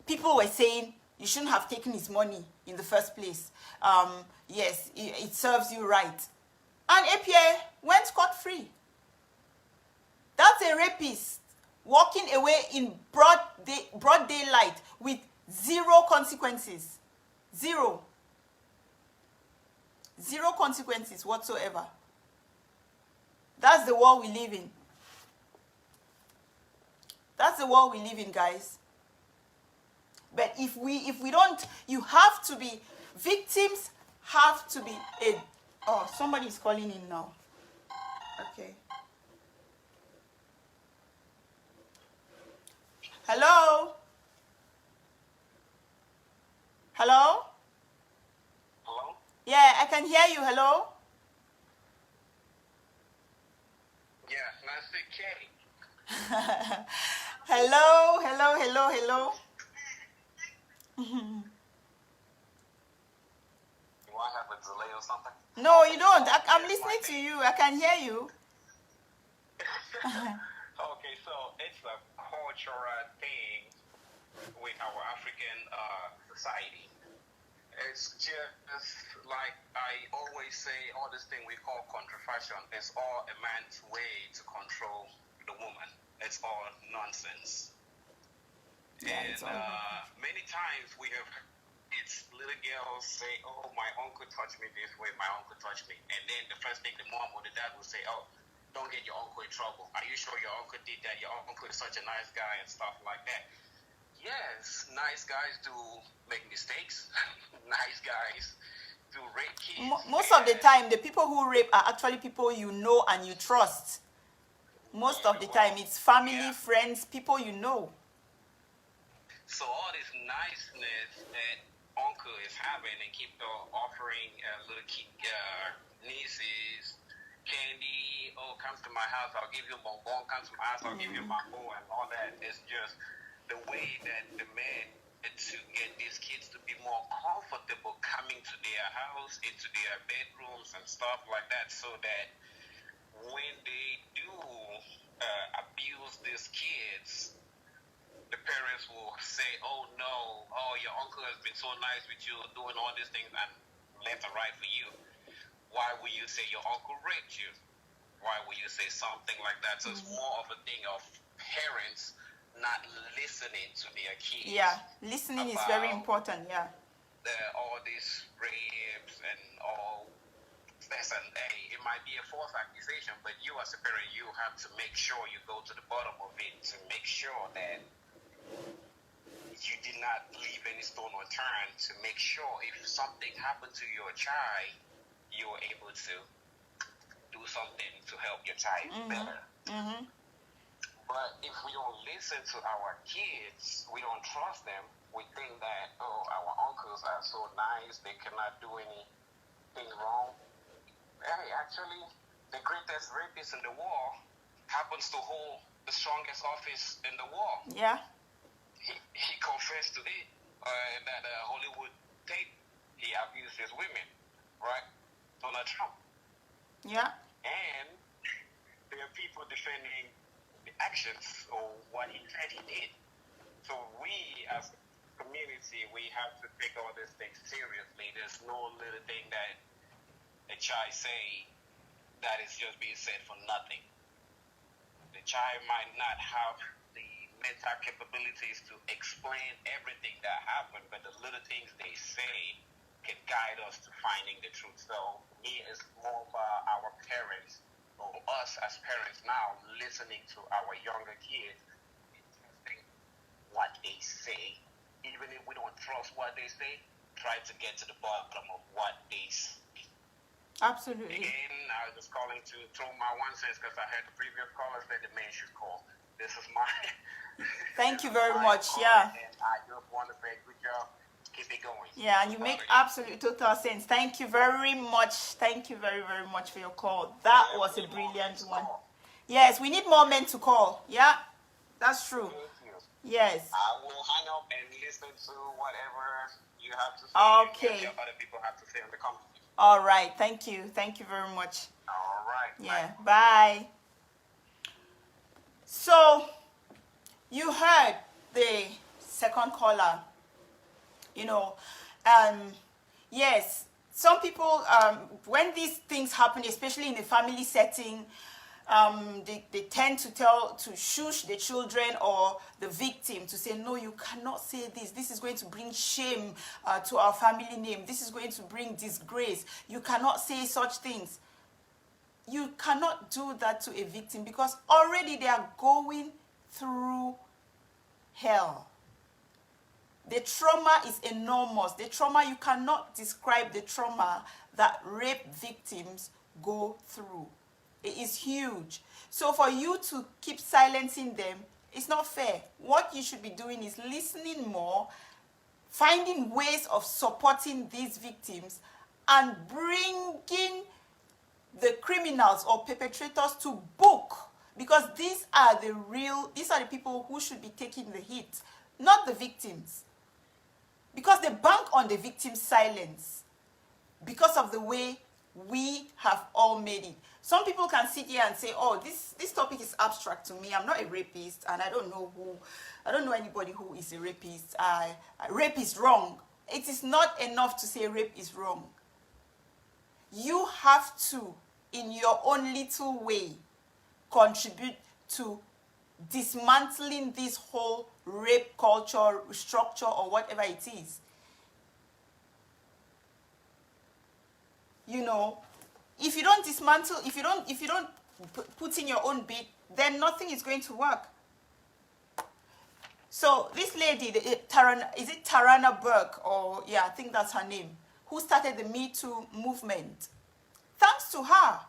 [SPEAKER 1] people were saying you shouldn't have taken his money in the first place. Yes, it serves you right. And APA went scot-free. That's a rapist walking away in broad daylight with zero consequences. Zero consequences whatsoever. That's the world we live in. That's the world we live in, guys. But if we don't, you have to be, victims have to be a... Oh, somebody is calling in now. Okay. Hello? Hello?
[SPEAKER 3] Hello?
[SPEAKER 1] Yeah, I can hear you. Hello?
[SPEAKER 3] Yeah, Nancy K.
[SPEAKER 1] Hello, hello, hello, hello.
[SPEAKER 3] Do I have a delay or something?
[SPEAKER 1] No, you don't. I'm
[SPEAKER 3] Yes,
[SPEAKER 1] listening to
[SPEAKER 3] my
[SPEAKER 1] you. I can hear you.
[SPEAKER 3] Okay, so it's a cultural thing with our African society. It's just like I always say, all this thing we call contraception is all a man's way to control the woman. It's all nonsense.
[SPEAKER 1] Yeah, it's
[SPEAKER 3] And
[SPEAKER 1] all about
[SPEAKER 3] many times we have it's little girls say, "Oh, my uncle touched me this way. My uncle touched me," and then the first thing the mom or the dad will say, "Oh, don't get your uncle in trouble. Are you sure your uncle did that? Your uncle is such a nice guy," and stuff like that. Yes, nice guys do make mistakes. Nice guys do rape kids.
[SPEAKER 1] Most of the time, the people who rape are actually people you know and you trust. Most of the time, it's family,
[SPEAKER 3] Yeah.
[SPEAKER 1] friends, people you know.
[SPEAKER 3] So all this niceness that uncle is having and keep offering little kid, nieces candy. Oh, come to my house, I'll give you a bonbon. Come to my house, I'll give you a mango, and all that. It's just the way that the man to get these kids to be more comfortable coming to their house, into their bedrooms and stuff like that, so that when they do abuse these kids, the parents will say, "Oh no, oh your uncle has been so nice with you, doing all these things and left and right for you. Why will you say your uncle raped you? Why will you say something like that?" So it's more of a thing of parents not listening to their kids.
[SPEAKER 1] Yeah, listening is very important. Yeah.
[SPEAKER 3] All these rapes and all. Listen, hey, it might be a false accusation, but you as a parent, you have to make sure you go to the bottom of it to make sure that you did not leave any stone unturned, to make sure if something happened to your child, you were able to do something to help your child better. But if we don't listen to our kids, we don't trust them, we think that, oh, our uncles are so nice, they cannot do anything wrong. Hey, actually, the greatest rapist in the world happens to hold the strongest office in the world.
[SPEAKER 1] Yeah.
[SPEAKER 3] He confessed to it that Hollywood tape he abused his women, right? Donald Trump.
[SPEAKER 1] Yeah.
[SPEAKER 3] And there are people defending the actions or what he said he did. So we, as a community, we have to take all these things seriously. There's no little thing that a child say that is just being said for nothing. The child might not have the mental capabilities to explain everything that happened, but the little things they say can guide us to finding the truth. So me is more of our parents, or us as parents now, listening to our younger kids, testing what they say. Even if we don't trust what they say, try to get to the bottom of what they say.
[SPEAKER 1] Absolutely.
[SPEAKER 3] Again, I was just calling to throw my 1 cent because I heard the previous caller say the man should call. This is my...
[SPEAKER 1] Thank you very much. Yeah.
[SPEAKER 3] And I just want to say good job. Keep it going.
[SPEAKER 1] Yeah, and you make absolute total sense. Thank you very much. Thank you very, very much for your call. That was a brilliant one. Yes, we need more men to call. Yeah, that's true. Yes.
[SPEAKER 3] I will hang up and listen to whatever you have to say.
[SPEAKER 1] Okay.
[SPEAKER 3] And other people have to say in the comments.
[SPEAKER 1] All right. Thank you. Thank you very much.
[SPEAKER 3] All right.
[SPEAKER 1] Yeah. Bye. So, you heard the second caller. You know, yes, some people, when these things happen, especially in a family setting, they tend to shush the children or the victim to say, no, you cannot say this. This is going to bring shame to our family name. This is going to bring disgrace. You cannot say such things. You cannot do that to a victim because already they are going through hell. The trauma is enormous. The trauma, you cannot describe the trauma that rape victims go through. It is huge. So for you to keep silencing them, it's not fair. What you should be doing is listening more, finding ways of supporting these victims, and bringing the criminals or perpetrators to book, because these are the people who should be taking the hit, not the victims. Because they bank on the victim's silence because of the way we have all made it. Some people can sit here and say, oh, this topic is abstract to me. I'm not a rapist, and I don't know anybody who is a rapist. Rape is wrong. It is not enough to say rape is wrong. You have to, in your own little way, contribute to dismantling this whole rape culture, structure, or whatever it is. You know, if you don't dismantle, if you don't put in your own bit, then nothing is going to work. So this lady, is it Tarana Burke, or yeah, I think that's her name, who started the Me Too movement. Thanks to her,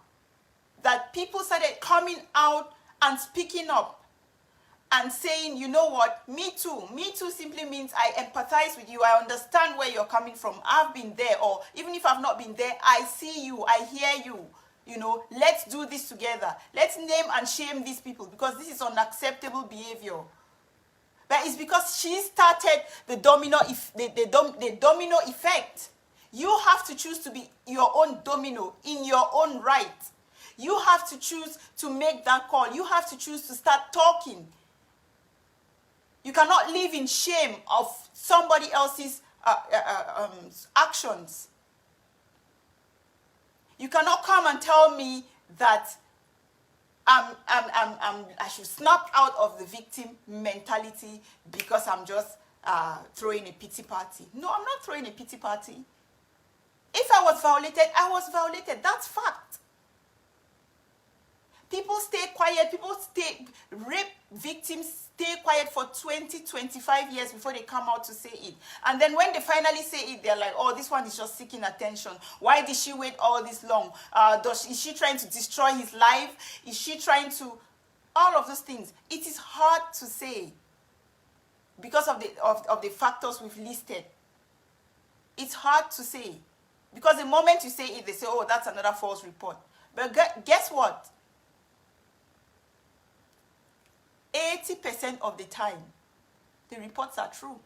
[SPEAKER 1] that people started coming out and speaking up and saying, you know what, me too. Me too simply means I empathize with you. I understand where you're coming from. I've been there. Or even if I've not been there, I see you. I hear you. You know, let's do this together. Let's name and shame these people, because this is unacceptable behavior. But it's because she started the domino effect. You have to choose to be your own domino in your own right. You have to choose to make that call. You have to choose to start talking. You cannot live in shame of somebody else's actions. You cannot come and tell me that I should snap out of the victim mentality because I'm just throwing a pity party. No, I'm not throwing a pity party. If I was violated, I was violated. That's fact. People stay quiet. Rape victims stay quiet for 20, 25 years before they come out to say it. And then when they finally say it, they're like, oh, this one is just seeking attention. Why did she wait all this long? Is she trying to destroy his life? Is she trying to... All of those things. It is hard to say because of the factors we've listed. It's hard to say. Because the moment you say it, they say, oh, that's another false report. But guess what? 80% of the time, the reports are true.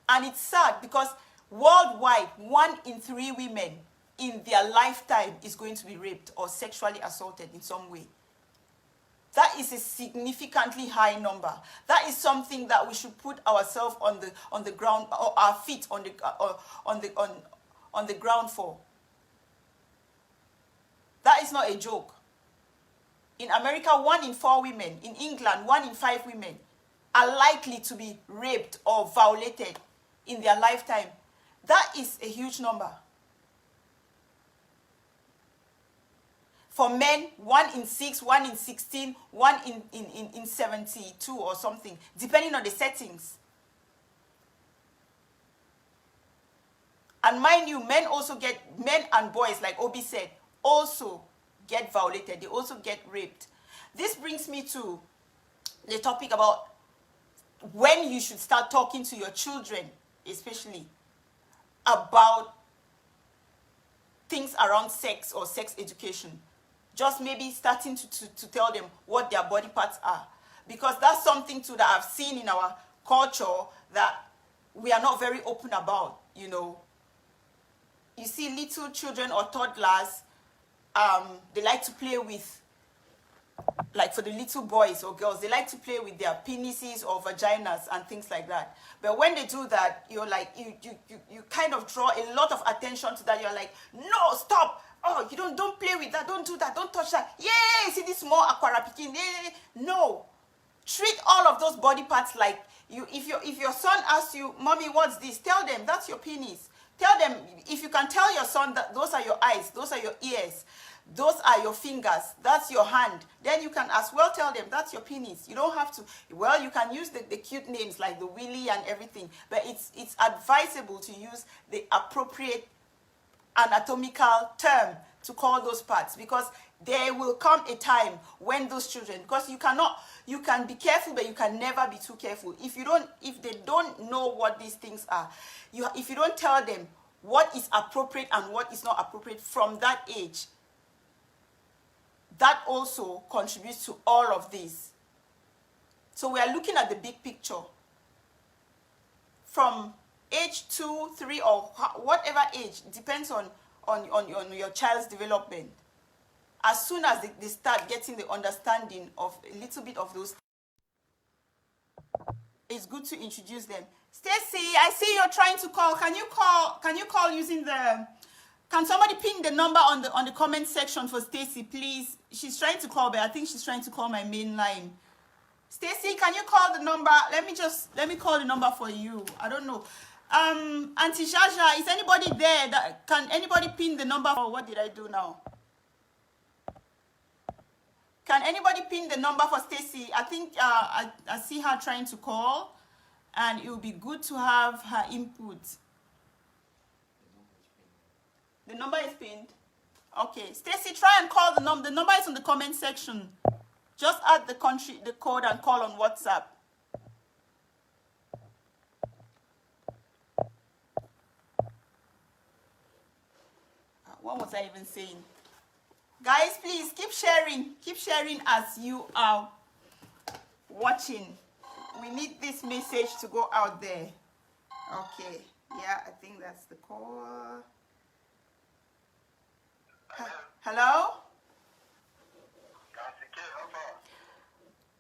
[SPEAKER 1] And it's sad because worldwide, 1 in 3 women in their lifetime is going to be raped or sexually assaulted in some way. That is a significantly high number. That is something that we should put ourselves on the ground, or our feet on the ground for. That is not a joke. In America, 1 in 4 women. In England, 1 in 5 women are likely to be raped or violated in their lifetime. That is a huge number. For men, 1 in 6, 1 in 16, 1 in 72 or something, depending on the settings. And mind you, men and boys, like Obi said, also get violated. They also get raped. This brings me to the topic about when you should start talking to your children, especially, about things around sex or sex education. Just maybe starting to tell them what their body parts are. Because that's something too that I've seen in our culture that we are not very open about, you know. You see little children or toddlers, they like to play with, like for the little boys or girls, they like to play with their penises or vaginas and things like that. But when they do that, you're like, you kind of draw a lot of attention to that. You're like, no, stop. Oh, you don't play with that. Don't do that. Don't touch that. Yeah, see this small aquarapikin. Yeah. No. Treat all of those body parts like you. If your son asks you, Mommy, what's this? Tell them that's your penis. Tell them, if you can tell your son that those are your eyes, those are your ears. those are your fingers, that's your hand, then you can as well tell them that's your penis. You don't have to, well, you can use the cute names like the willy and everything, but it's advisable to use the appropriate anatomical term to call those parts, because there will come a time when those children, because you can be careful, but you can never be too careful. If they don't know what these things are, if you don't tell them what is appropriate and what is not appropriate from that age, that also contributes to all of this. So we are looking at the big picture. From age 2, 3, or whatever age, depends on your child's development. As soon as they start getting the understanding of a little bit of those, it's good to introduce them. Stacy, I see you're trying to call. Can you call using the, can somebody pin the number on the comment section for Stacy, please? She's trying to call, but I think she's trying to call my main line. Stacy, can you call the number? Let me call the number for you. I don't know. Auntie Shasha, is anybody there? Can anybody pin the number? Or what did I do now? Can anybody pin the number for Stacy? I think I see her trying to call, and it would be good to have her input. The number is pinned. Okay, Stacy, try and call the number. The number is in the comment section. Just add the code and call on WhatsApp. What was I even saying? Guys, please keep sharing as you are watching. We need this message to go out there. Okay, yeah, I think that's the call. Hello?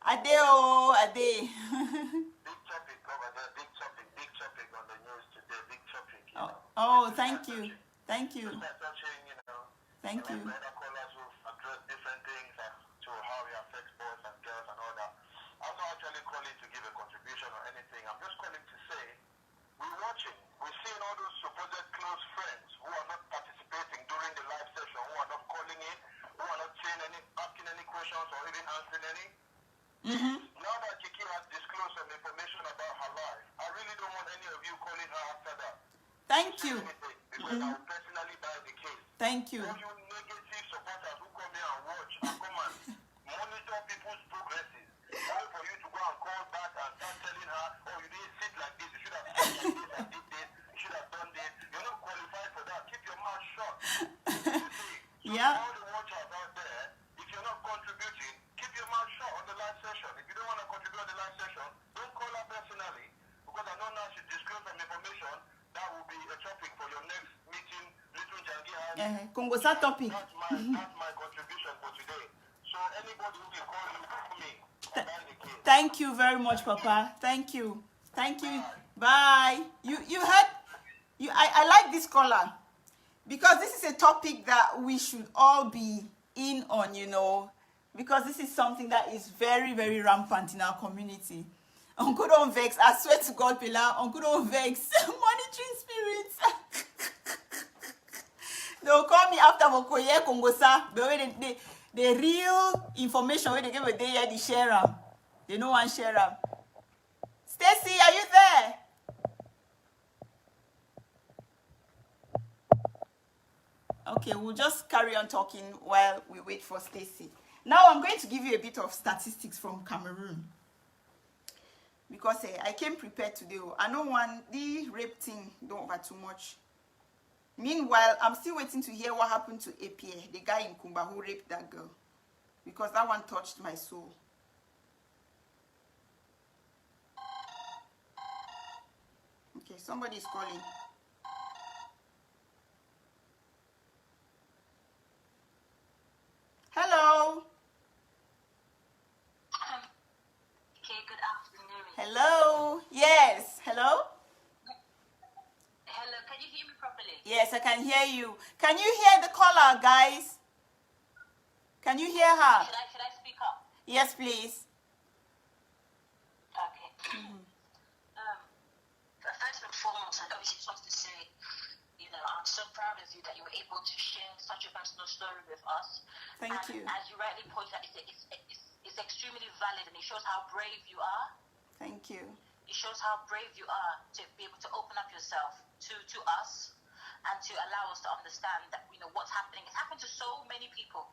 [SPEAKER 1] Adeo, Ade.
[SPEAKER 4] Big topic over there, big topic on the news today, big topic.
[SPEAKER 1] Oh, thank you. Thank you. Thank you.
[SPEAKER 4] Other callers who address different things as to how it affects boys and girls and all that. I'm not actually calling to give a contribution or anything. I'm just calling to say we're watching. We're seeing all those supposed close friends who are not participating during the live session, who are not calling in, who are not saying asking any questions or even answering any. Now that Kiki has disclosed some information about her life, I really don't want any of you calling her after that.
[SPEAKER 1] Thank you.
[SPEAKER 4] Because I will personally buy the case.
[SPEAKER 1] Thank you.
[SPEAKER 4] All you negative supporters who come here and watch and come and monitor people's progresses, only for you to go and call back and start telling her, oh, you didn't sit like this, you should have done like this and did this, you should have done this. You're not qualified for that. Keep your mouth shut. You see? So
[SPEAKER 1] Yeah.
[SPEAKER 4] all the watchers out there, if you're not contributing, keep your mouth shut on the live session. If you don't want to contribute on the live session, don't call her personally, because I know now she disclosed some information. That will be a topic for your next meeting, Little Jangi.
[SPEAKER 1] Kongosa topic.
[SPEAKER 4] That's my contribution for today. So anybody who can call you, call me.
[SPEAKER 1] Thank you very much, Papa. Thank you. Thank you. Bye. You heard? I like this caller, because this is a topic that we should all be in on, you know, because this is something that is very, very rampant in our community. Uncle don't vex. I swear to God, Pilar, Uncle don't vex. Monitoring spirits. They'll call me after Mokoye Kongosa. But the real information when they give a day, they share them. They know one share them. Stacy, are you there? Okay, we'll just carry on talking while we wait for Stacy. Now I'm going to give you a bit of statistics from Cameroon, because I came prepared today. I don't want the rape thing don't over too much. Meanwhile, I'm still waiting to hear what happened to APA, the guy in Kumba who raped that girl, because that one touched my soul. Okay, somebody's calling. Hello.
[SPEAKER 5] Okay, good afternoon.
[SPEAKER 1] Hello. Yes. Hello.
[SPEAKER 5] Hello, can you hear me properly?
[SPEAKER 1] Yes, I can hear you. Can you hear the caller, guys? Can you hear her?
[SPEAKER 5] Should I speak up?
[SPEAKER 1] Yes, please.
[SPEAKER 5] Okay. First and foremost, I obviously just want to say, I'm so proud of you that you were able to share such a personal story with us.
[SPEAKER 1] Thank
[SPEAKER 5] and
[SPEAKER 1] you.
[SPEAKER 5] As you rightly pointed out, it's extremely valid, and it shows how brave you are.
[SPEAKER 1] Thank you.
[SPEAKER 5] It shows how brave you are to be able to open up yourself to us and to allow us to understand that what's happening. It's happened to so many people,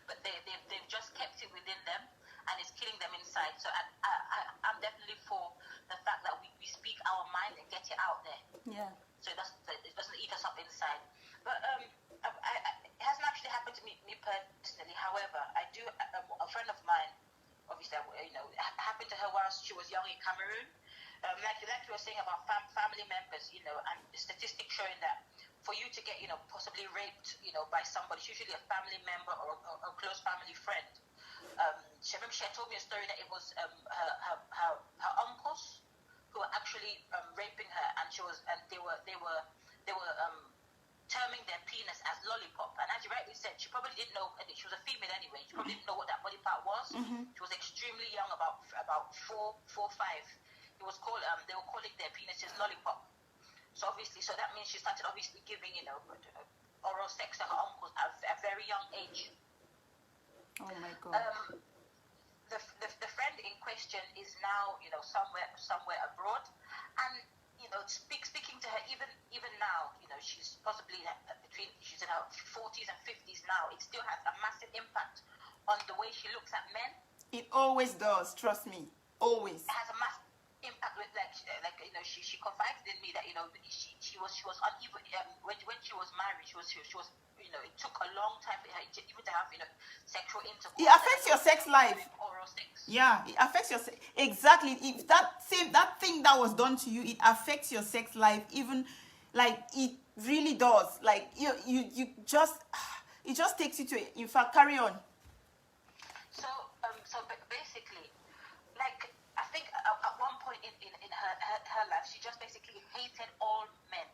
[SPEAKER 5] but they've just kept it within them, and it's killing them inside. So I'm definitely for the fact that we speak our mind and get it out there.
[SPEAKER 1] Yeah.
[SPEAKER 5] So it doesn't eat us up inside. But it hasn't actually happened to me personally. However, I do. A friend of mine, obviously, happened to her whilst she was young in Cameroon. Like you were saying about family members, and statistics showing that for you to get, possibly raped, by somebody, it's usually a family member or a close family friend. She had told me a story that it was her uncles who were actually raping her, and they were terming their penis as lollipop. And as you rightly said, she probably didn't know. She was a female anyway. She probably didn't know what that body part was. She was extremely young, about 4, 5. It was called. They were calling their penises lollipop. So that means she started obviously giving oral sex to her uncles at a very young age.
[SPEAKER 1] Oh my God.
[SPEAKER 5] The friend in question is now somewhere abroad, and speaking to her even now, she's possibly she's in her 40s and 50s now. It still has a massive impact on the way she looks at men.
[SPEAKER 1] It always does. Trust me. Always.
[SPEAKER 5] It has a massive impact with she confided in me that she was uneven when she was married. She was it took a long time for her even to have sexual intercourse.
[SPEAKER 1] It affects your sex life.
[SPEAKER 5] Oral sex.
[SPEAKER 1] Yeah, it affects your exactly. If that thing that was done to you, it affects your sex life. Even like it really does. Like you just it just takes you to. In fact, carry on.
[SPEAKER 5] So basically, like I think at one point in her life, she just basically hated all men.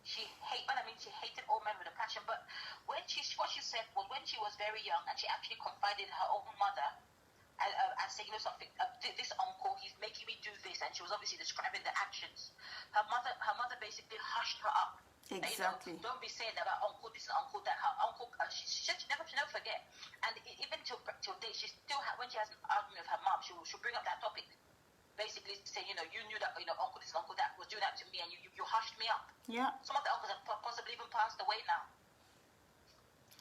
[SPEAKER 5] She hated all men with a passion. But what she said was when she was very young, and she actually confided in her own mother, and saying something. This uncle, he's making me do this, and she was obviously describing the actions. Her mother basically hushed her up.
[SPEAKER 1] Exactly.
[SPEAKER 5] Don't be saying that about uncle this and uncle that. Her uncle, she never forget. And even till date, she still when she has an argument with her mom, she'll bring up that topic. Basically saying, you knew that, uncle this and uncle that was doing that to me, and you hushed me up.
[SPEAKER 1] Yeah.
[SPEAKER 5] Some of the uncles have possibly even passed away now.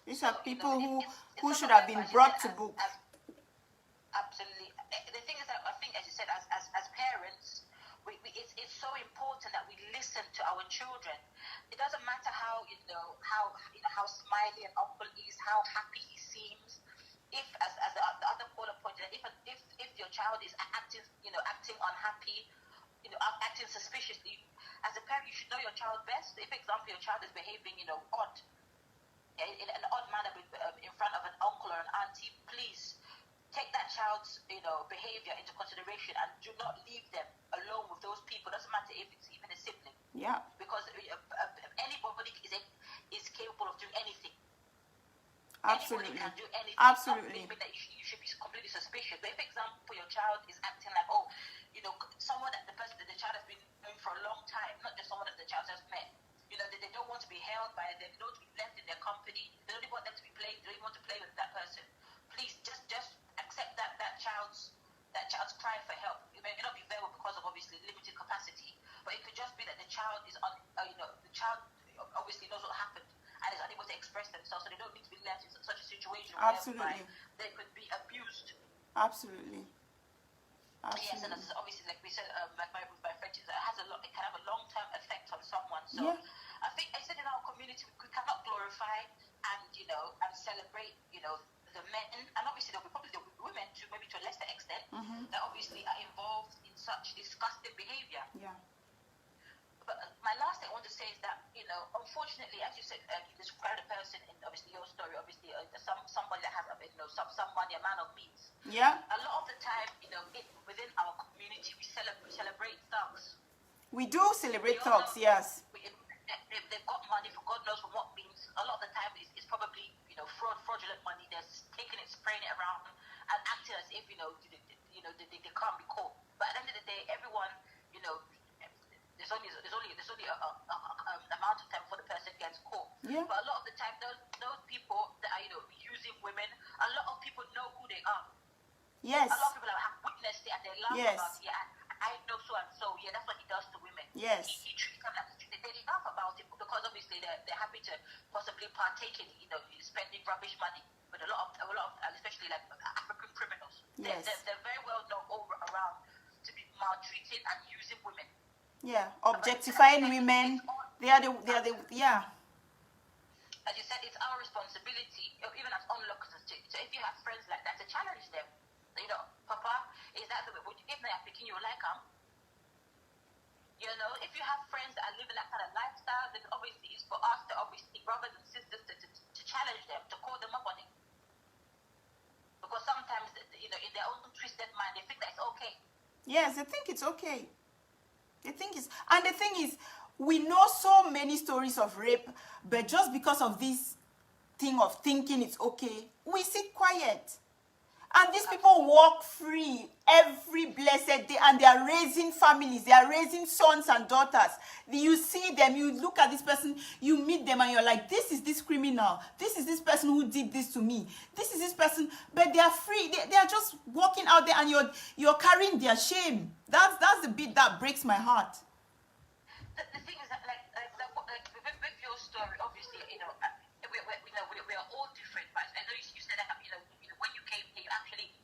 [SPEAKER 1] These are people who
[SPEAKER 5] it's
[SPEAKER 1] should have been brought to book.
[SPEAKER 5] Absolutely. The thing is that I think, as you said, as parents, it's so important that we listen to our children. It doesn't matter how smiley an uncle is, how happy he seems. If, as the other caller pointed out, if your child is acting unhappy, acting suspiciously, as a parent, you should know your child best. If, for example, your child is behaving, odd, in an odd manner in front of an uncle or an auntie, please take that child's, behavior into consideration and do not leave them alone with those people. Doesn't matter if it's even a sibling.
[SPEAKER 1] Yeah.
[SPEAKER 5] Because anybody is capable of doing anything.
[SPEAKER 1] Absolutely.
[SPEAKER 5] Anybody can do anything.
[SPEAKER 1] Absolutely.
[SPEAKER 5] Not that you should be completely suspicious. But if, for example, your child is acting like, someone that the child has been known for a long time, not just someone that the child has met. They don't want to be held by them. They don't want to be left in their company. They don't even want them to be played. They don't even want to play with that person. Please just accept that child's cry for help. It may not be verbal because of obviously limited capacity, but it could just be that the child is the child obviously knows what happened and is unable to express themselves, so they don't need to be left in such a situation whereby they could be abused.
[SPEAKER 1] Absolutely.
[SPEAKER 5] Yes, and obviously, like we said, like my friend, it can have a long-term effect on someone. So
[SPEAKER 1] yeah.
[SPEAKER 5] I think I said in our community we cannot glorify and celebrate the men, and obviously there'll be women too, maybe to a lesser extent, that obviously are involved in such disgusting behavior.
[SPEAKER 1] Yeah.
[SPEAKER 5] But my last thing I want to say is that, unfortunately, as you said, you described a person in obviously your story, obviously somebody that has some money, a man of means.
[SPEAKER 1] Yeah.
[SPEAKER 5] A lot of the time, within our community, we celebrate thugs.
[SPEAKER 1] We do celebrate thugs, yes.
[SPEAKER 5] They've got money for God knows for what means. A lot of the time, it's probably fraudulent money. They're taking it, spraying it around, and acting as if they can't be caught. But at the end of the day, everyone, there's only a amount of time before the person gets caught.
[SPEAKER 1] Yeah.
[SPEAKER 5] But a lot of the time, those people that are using women, a lot of people know who they are.
[SPEAKER 1] Yes.
[SPEAKER 5] A lot of people have witnessed it and they laugh
[SPEAKER 1] Yes.
[SPEAKER 5] about it. Yeah, I know so and so. Yeah, that's what he does to women.
[SPEAKER 1] Yes.
[SPEAKER 5] He treats them like they laugh about it because obviously they're happy to possibly partake in spending rubbish money with a lot of especially like African criminals.
[SPEAKER 1] Yes.
[SPEAKER 5] They're very well known all around to be maltreating and using women.
[SPEAKER 1] Yeah, objectifying women. They are the yeah.
[SPEAKER 5] As you said, it's our responsibility, even as onlookers, so if you have friends like that, to challenge them. Papa, is that the way? If they are picking you like them? If you have friends that are living that kind of lifestyle, then obviously it's for us to brothers and sisters to challenge them, to call them up on it. Because sometimes, in their own twisted mind, they think that it's okay.
[SPEAKER 1] Yes, they think it's okay. The thing is, we know so many stories of rape, but just because of this thing of thinking it's okay, we sit quiet. And these people walk free every blessed day, and they are raising families, they are raising sons and daughters. You see them, you look at this person, you meet them, and you're like, this is this criminal, this is this person who did this to me, this is this person, but they are free, they are just walking out there, and you're carrying their shame. That's the bit that breaks my heart.
[SPEAKER 5] The thing is that, with your story, obviously, we are all different. But I know you said that, when you came here,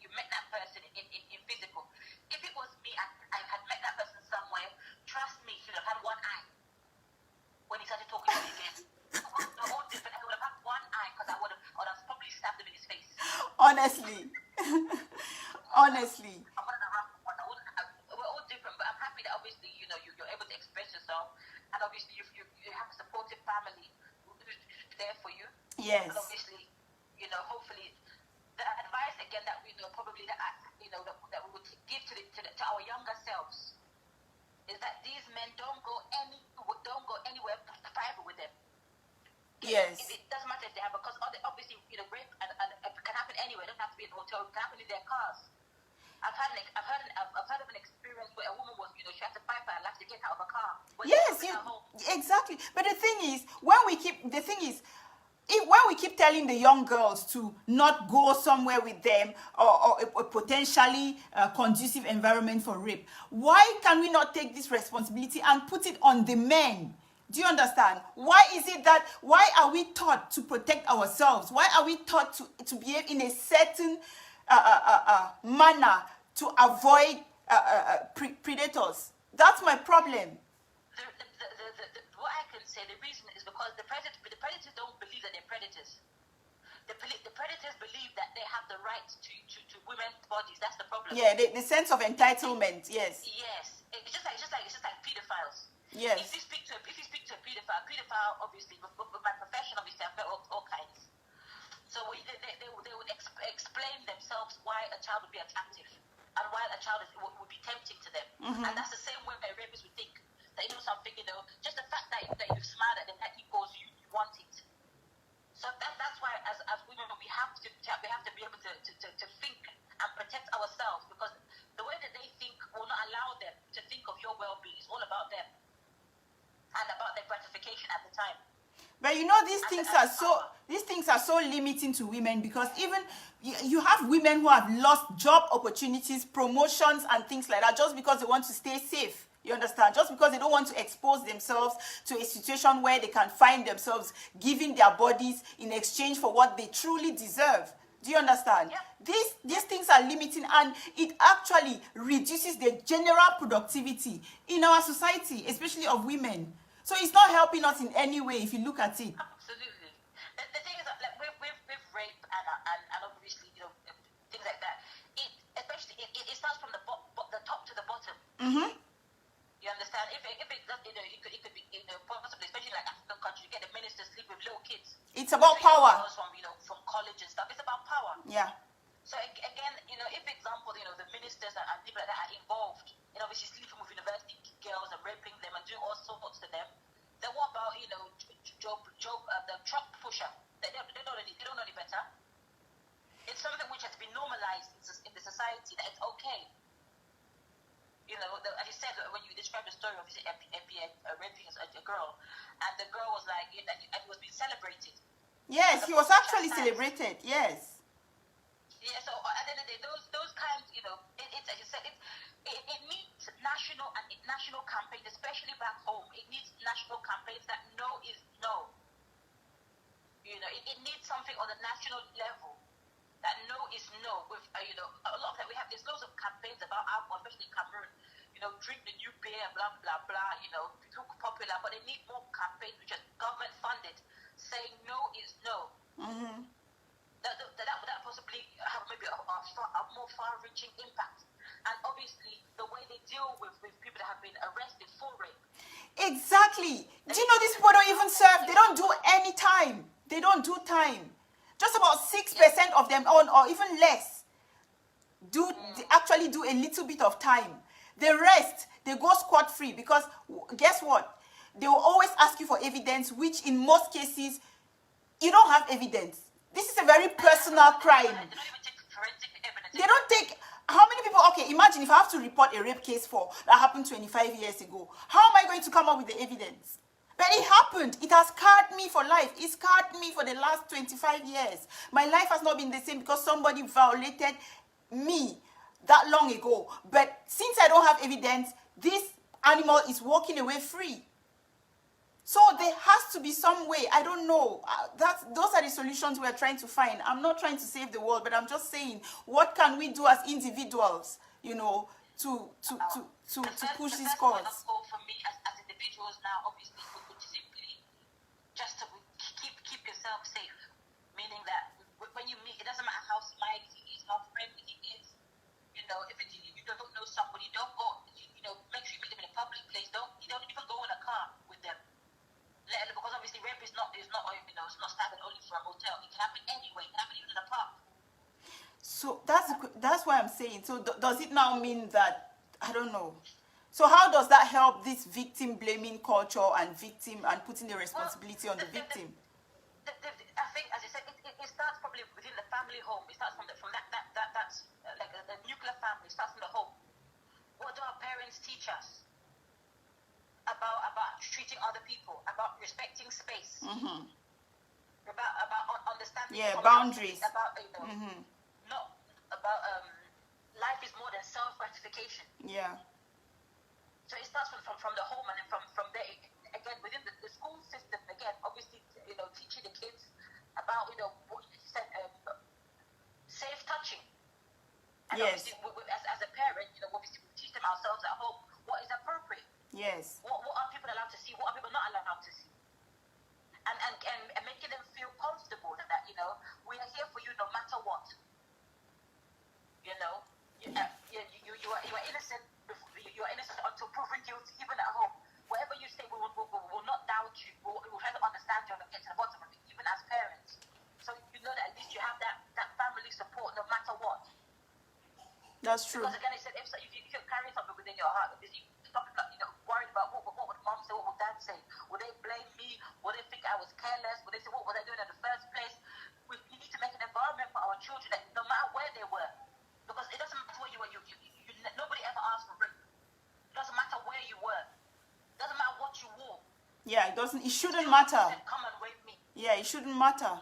[SPEAKER 5] you met that person in physical. If it was me, I had met that person somewhere. Trust me, he would have had one eye when he started talking to me again. We're all different. I would have had one eye because I would have probably stabbed him in his face.
[SPEAKER 1] Honestly. Honestly.
[SPEAKER 5] We're all different, but I'm happy that obviously, you're able to express yourself, and obviously you have a supportive family who's there for you.
[SPEAKER 1] Yes.
[SPEAKER 5] And obviously, hopefully, the advice again that we probably that we would give to our younger selves is that these men don't go anywhere private with them.
[SPEAKER 1] Yes.
[SPEAKER 5] It doesn't matter if they have, because obviously, rape and it can happen anywhere. It doesn't have to be in a hotel. It can happen in their cars. I've heard of an experience where a woman was, she had to fight for her life to get out of a car.
[SPEAKER 1] Yes, exactly. But the thing is, when we keep telling the young girls to not go somewhere with them or a potentially conducive environment for rape, why can we not take this responsibility and put it on the men? Do you understand? Why are we taught to protect ourselves? Why are we taught to behave in a certain manner to avoid predators? That's my problem.
[SPEAKER 5] What I can say, the reason is because the predators don't believe that they're predators. The predators believe that they have the right to women's bodies. That's the problem.
[SPEAKER 1] Yeah, the sense of entitlement. Yes.
[SPEAKER 5] Yes, it's just like pedophiles.
[SPEAKER 1] Yes.
[SPEAKER 5] If you speak to a pedophile, obviously, with my profession, obviously, I've met all kinds. So they would explain themselves why a child would be attractive and why a child would be tempting to them. Mm-hmm. And that's the same way a rapist would think. That something, just the fact that you smile at them, that equals you want it. So that's why as women we have to be able to think and protect ourselves, because the way that they think will not allow them to think of your well-being. It's all about them and about their gratification at the time.
[SPEAKER 1] But these things are so limiting to women, because even you have women who have lost job opportunities, promotions, and things like that just because they want to stay safe. You understand? Just because they don't want to expose themselves to a situation where they can find themselves giving their bodies in exchange for what they truly deserve. Do you understand?
[SPEAKER 5] Yeah.
[SPEAKER 1] These things are limiting, and it actually reduces the general productivity in our society, especially of women. So it's not helping us in any way if you look at it.
[SPEAKER 5] Absolutely. The thing is that, like, with rape and obviously, things like that, it starts from the top to the bottom.
[SPEAKER 1] Mm-hmm.
[SPEAKER 5] You understand? If it does, it could be possibly, especially like African countries, you get the ministers sleep with little kids.
[SPEAKER 1] It's about power.
[SPEAKER 5] From college and stuff. It's about power.
[SPEAKER 1] Yeah.
[SPEAKER 5] So again, if example, the ministers and people like that are involved in obviously sleeping with university girls and raping them and doing all sorts to them, then what about the truck pusher? They don't know any better. It's something which has been normalized in the society that it's okay. As you said, when you describe the story of raping a girl, and
[SPEAKER 1] Yes, he was actually celebrated. Yes.
[SPEAKER 5] Yeah, so at the end of the day, those kinds, you know, it's as you said, it needs national campaigns, especially back home. It needs national campaigns that no is no. You know, it needs something on the national level that no is no. With you know, a lot of that we have. There's loads of campaigns about alcohol, especially in Cameroon. You know, drink the new beer, blah blah blah. You know, it's too popular, but they need more campaigns which are government funded, saying no is no.
[SPEAKER 1] Mm-hmm.
[SPEAKER 5] That possibly have maybe a more far-reaching impact. And obviously, the way they deal with people that have been arrested for rape.
[SPEAKER 1] Exactly. Do you know these people don't even serve? They don't do any time. They don't do time. Just about 6% of them, or even less, they actually do a little bit of time. The rest, they go scot-free because guess what? They will always ask you for evidence, which in most cases, you don't have evidence. This is a very personal crime.
[SPEAKER 5] They don't even take forensic evidence.
[SPEAKER 1] They don't take. How many people? Okay, imagine if I have to report a rape case that happened 25 years ago. How am I going to come up with the evidence? But it happened. It has scarred me for life. It scarred me for the last 25 years. My life has not been the same because somebody violated me that long ago. But since I don't have evidence, this animal is walking away free. So there has to be some way. I don't know. Those are the solutions we're trying to find. I'm not trying to save the world, but I'm just saying, what can we do as individuals, you know, to push this cause?
[SPEAKER 5] The first goal for me as individuals now, obviously, would simply just to keep yourself safe. Meaning that when you meet, it doesn't matter how smiley he is, how friendly he is. You know, if you don't know somebody, don't go. You know, make sure you meet them in a public place. You don't even go in a car with them. Because obviously rape is not you know, it's not started only for a hotel. It can happen anywhere. It can happen even in a park.
[SPEAKER 1] So that's why I'm saying. So does it now mean that, I don't know. So how does that help this victim blaming culture and putting the responsibility on the victim?
[SPEAKER 5] I think, as you said, it starts probably within the family home. It starts from that's like a nuclear family. It starts from the home. What do our parents teach us about treating other people, about respecting space, about understanding
[SPEAKER 1] boundaries,
[SPEAKER 5] about not about life is more than self-gratification.
[SPEAKER 1] Yeah.
[SPEAKER 5] So it starts from the home, and then from there again within the school system. Again, obviously, you know, teaching the kids about, you know, what you said, safe touching. And
[SPEAKER 1] yes.
[SPEAKER 5] Obviously, as a parent, you know, obviously we teach them ourselves at home what is appropriate.
[SPEAKER 1] Yes.
[SPEAKER 5] What are people allowed to see? What are people not allowed to see? And making them feel comfortable that, you know, we are here for you no matter what. You know, you are innocent. You are innocent until proven guilty, even at home. Whatever you say, we will not doubt you. We will try to understand you and get to the bottom of it, even as parents. So you know that at least you have that family support no matter what.
[SPEAKER 1] That's true.
[SPEAKER 5] Because again, I said, if you're carrying something within your heart, if you something like, you know, worried about what would mom say, what would dad say? Would they blame me? Would they think I was careless? Would they say, what was I doing in the first place? We need to make an environment for our children that no matter where they were, because it doesn't matter where you were, nobody ever asked for rape. It doesn't matter where you were. It doesn't matter what you wore.
[SPEAKER 1] Yeah, it shouldn't matter.
[SPEAKER 5] Come and rape me.
[SPEAKER 1] Yeah, it shouldn't matter.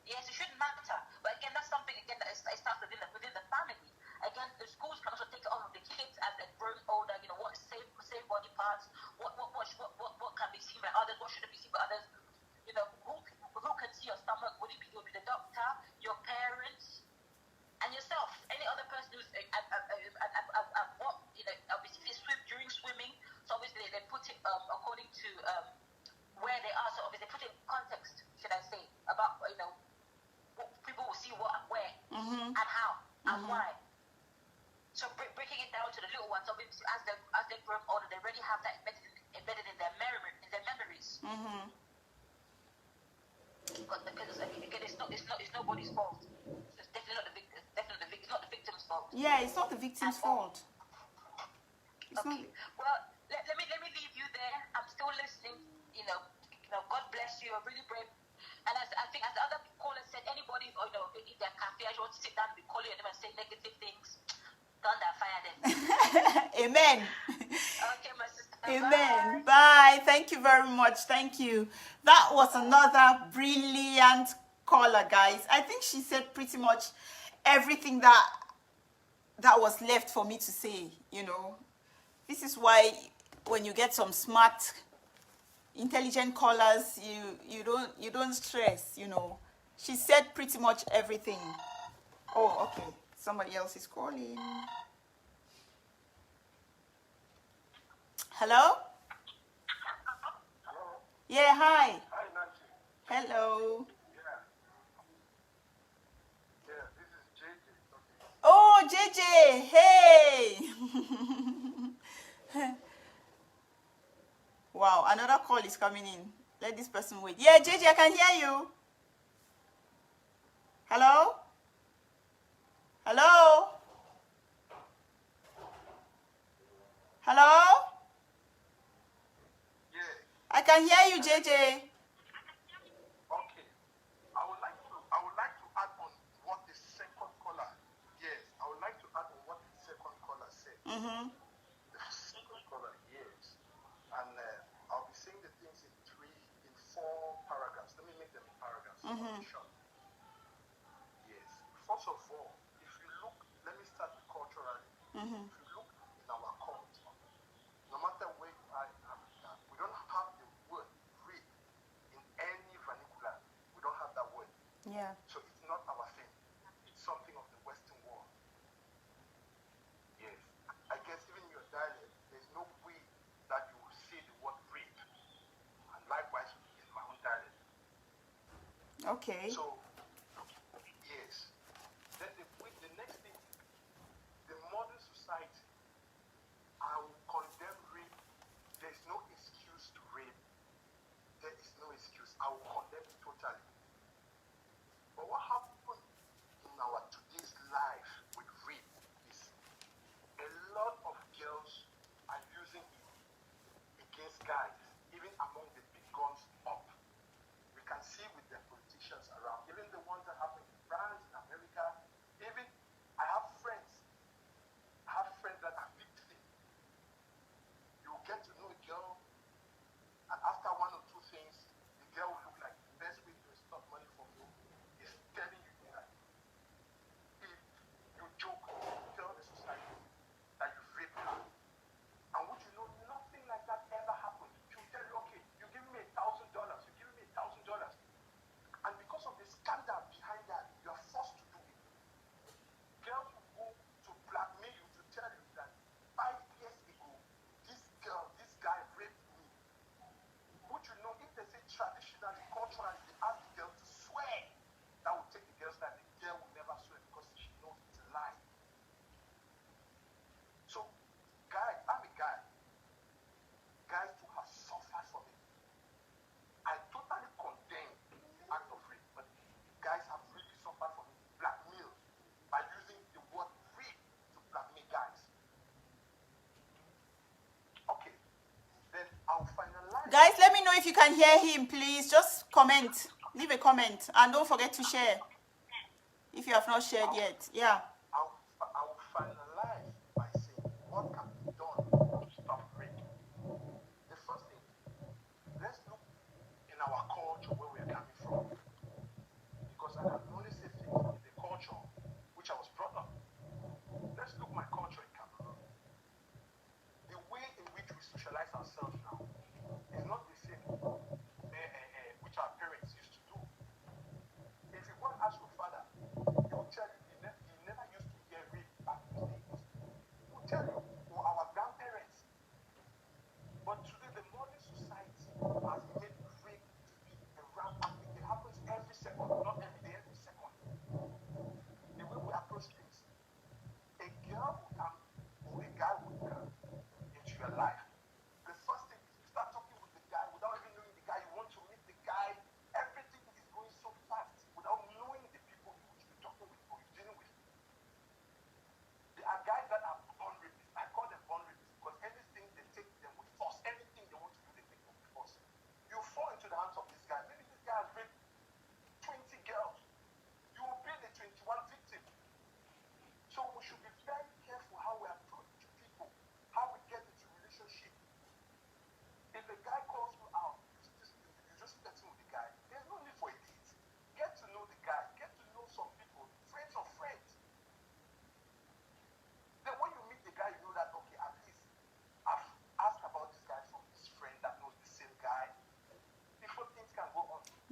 [SPEAKER 5] Yes, it shouldn't matter. But again, that's something again that starts within the family. Again, the schools can also take it on with the kids as they grow older. You know, what safe body parts, what can be seen by others, what shouldn't be seen by others. You know, who can see your stomach? Would it be the doctor, your parents, and yourself? Any other person who's what, you know, obviously they swim during swimming, so obviously they put it according to where they are. So obviously they put it in context, should I say, about, you know, what people will see what and where and how and why. So breaking it down to the little ones, obviously as they grow older, they already have that embedded in their memories. Because again, it's nobody's fault. It's definitely not the victim's fault.
[SPEAKER 1] Yeah, it's not the victim's fault.
[SPEAKER 5] Okay. Well, let me leave you there. I'm still listening. You know, God bless you. You're really brave. And I think as the other caller said, anybody, you know, in their cafe, I just want to sit down and be calling them and say negative things. Thunder, fire them.
[SPEAKER 1] Amen.
[SPEAKER 5] Okay, my sister.
[SPEAKER 1] Amen. Bye. Thank Thank you very much. Thank you. That was another brilliant caller, guys. I think she said pretty much everything that was left for me to say, you know. This is why when you get some smart, intelligent callers, you don't stress, you know. She said pretty much everything. Oh, okay. Somebody else is calling. Hello?
[SPEAKER 4] Hello?
[SPEAKER 1] Yeah, hi.
[SPEAKER 4] Hi, Nancy.
[SPEAKER 1] Hello.
[SPEAKER 4] Yeah. Yeah, this is JJ talking.
[SPEAKER 1] Oh, JJ, hey. Wow, another call is coming in. Let this person wait. Yeah, JJ, I can hear you. Hello? Hello? Hello?
[SPEAKER 4] Yeah.
[SPEAKER 1] I can hear you, JJ.
[SPEAKER 4] Okay. I would like to add on what the second caller. Yes, I would like to add on what the second caller said.
[SPEAKER 1] Mm-hmm.
[SPEAKER 4] The second caller, yes. And I'll be saying the things in four paragraphs. Let me make them in paragraphs.
[SPEAKER 1] Mm-hmm.
[SPEAKER 4] Short. Yes. First of all, if you look, let me start with culturally.
[SPEAKER 1] Mm-hmm.
[SPEAKER 4] If you look in our culture, no matter where you are in Africa, we don't have the word rape in any vernacular. We don't have that word.
[SPEAKER 1] Yeah.
[SPEAKER 4] So it's not our thing. It's something of the Western world. Yes. I guess even in your dialect, there's no way that you will say the word rape. And likewise in my own dialect.
[SPEAKER 1] Okay.
[SPEAKER 4] So, yes. Then the next thing, the modern society, I will condemn rape. There is no excuse to rape. There is no excuse. I will condemn it totally. But what happened in our today's life with rape is a lot of girls are using it against guys, even among the big guns up. We can see with the politicians around, even the ones that happen in France, in America, even I have friends that are victims. You get to know a girl, and after one or two things, the girl will look like the best way to extort money from you is telling you that if you joke, tell the society that you raped her. And would you know nothing like that ever happened? She'll tell you, okay, you give me $1,000, you give me $1,000. And because of the scandal behind that, you are forced to do it. Girls will go to blackmail you to tell you that 5 years ago, this guy raped me. Would you know if they say traditionally, culturally, they ask the girl to swear, that will take the girl's life. The girl will never swear because she knows it's a lie. So, guys, I'm a guy. Guys too have suffered from it. I totally condemn the act of rape, but guys have really suffered from it. Blackmail by using the word rape to blackmail guys. Okay, then I'll finalize.
[SPEAKER 1] Guys, let me know if you can hear him, please. Just comment. Leave a comment. And don't forget to share if you have not shared yet. Yeah.
[SPEAKER 4] I will finalize by saying what can be done to stop rape. The first thing, let's look in our culture where we are coming from. Because I can only say things in the culture which I was brought up. Let's look my culture in Cameroon. The way in which we socialize ourselves now is not the same which our parents used to do. If you go and ask your father, he will tell you he never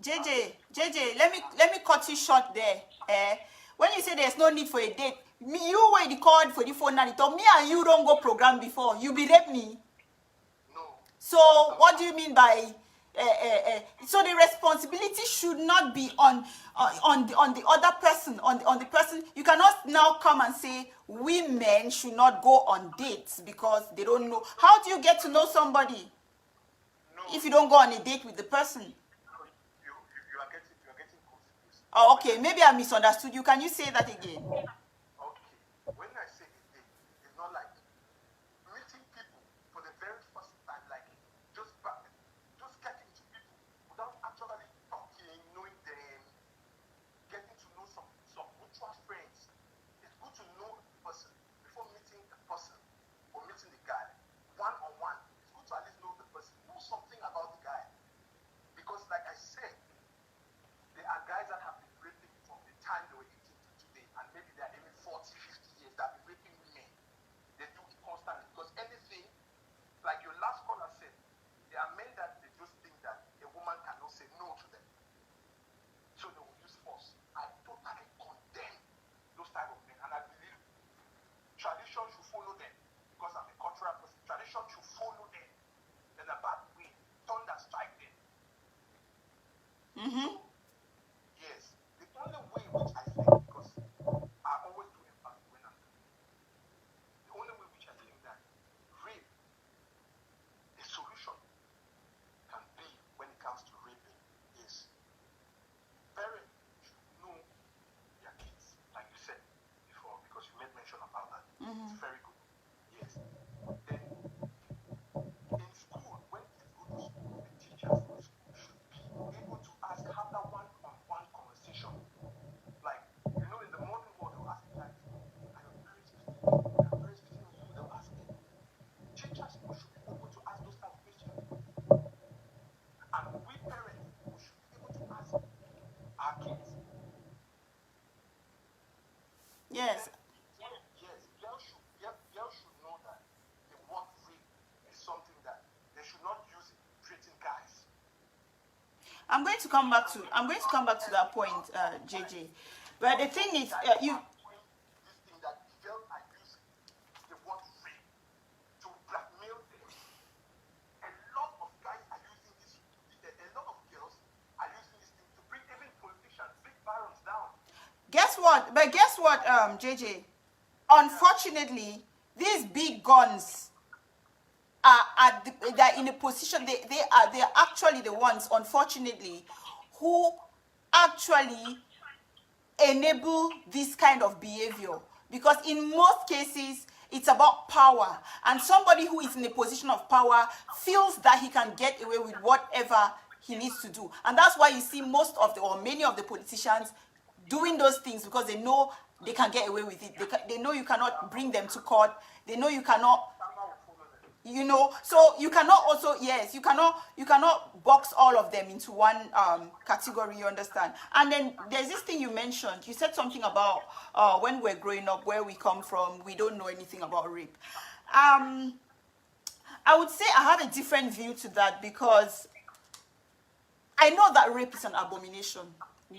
[SPEAKER 1] JJ, let me cut you short there. When you say there's no need for a date, me, you were the called for the phone now. Told me and you don't go program before. You be rape me.
[SPEAKER 4] No.
[SPEAKER 1] So what do you mean by? So the responsibility should not be on the other person, on the person. You cannot now come and say women should not go on dates because they don't know. How do you get to know somebody if you don't go on a date with the person?
[SPEAKER 4] You are getting confused.
[SPEAKER 1] Oh, okay. Maybe I misunderstood you. Can you say that again?
[SPEAKER 4] Okay. When I say a date, it's not like meeting people for the very first time, like just getting to people without actually talking, knowing them, getting to know some mutual friends. It's good to know a person before meeting the person or meeting the guy one on one. It's good to at least know the person, know something about the guy, because like I said, there are guys that have been raping from the time they were 18 to today, and maybe they are even 40, 50 years that have been raping women. They do it constantly because anything, like your last caller said, there are men that they just think that a woman cannot say no to them, so they will use force. I totally condemn those type of men, and I believe tradition should follow them because I'm a cultural person. Tradition should follow them in a bad way, thunder strike them.
[SPEAKER 1] Mm-hmm.
[SPEAKER 4] Yes, the only way which I think, because I always do empathy when I'm doing it, the only way which I think that rape, the solution can be when it comes to raping is parents should know their kids, like you said before, because you made mention about that. It's very good. Yes. Then in school, when kids go to school, the teachers in school should be able to ask, have that one-on-one conversation. Like, in the modern world, they'll ask the child, are your parents beating you? Are your parents beating you? They'll ask them. Teachers should be open to ask those type of questions. And we parents, we should be able to ask our kids.
[SPEAKER 1] Yes.
[SPEAKER 4] Yes, girls should know that the word rape is something that they should not use it treating guys.
[SPEAKER 1] I'm going to come back to that point, JJ. But the thing is, you.
[SPEAKER 4] This thing that girls are using the word rape to blackmail them. A lot of guys are using this. A lot of girls are using this thing to bring even politicians, big barons down.
[SPEAKER 1] Guess what? But guess what, JJ? Unfortunately, these big guns they're in a position. They're actually the ones, unfortunately, who actually enable this kind of behavior, because in most cases it's about power, and somebody who is in a position of power feels that he can get away with whatever he needs to do, and that's why you see most of the or many of the politicians doing those things, because they know they can get away with it. They know you cannot bring them to court. They know you cannot, so you cannot also, yes, you cannot box all of them into one category, you understand? And then there's this thing you mentioned. You said something about when we're growing up, where we come from, we don't know anything about rape. I would say I have a different view to that, because I know that rape is an abomination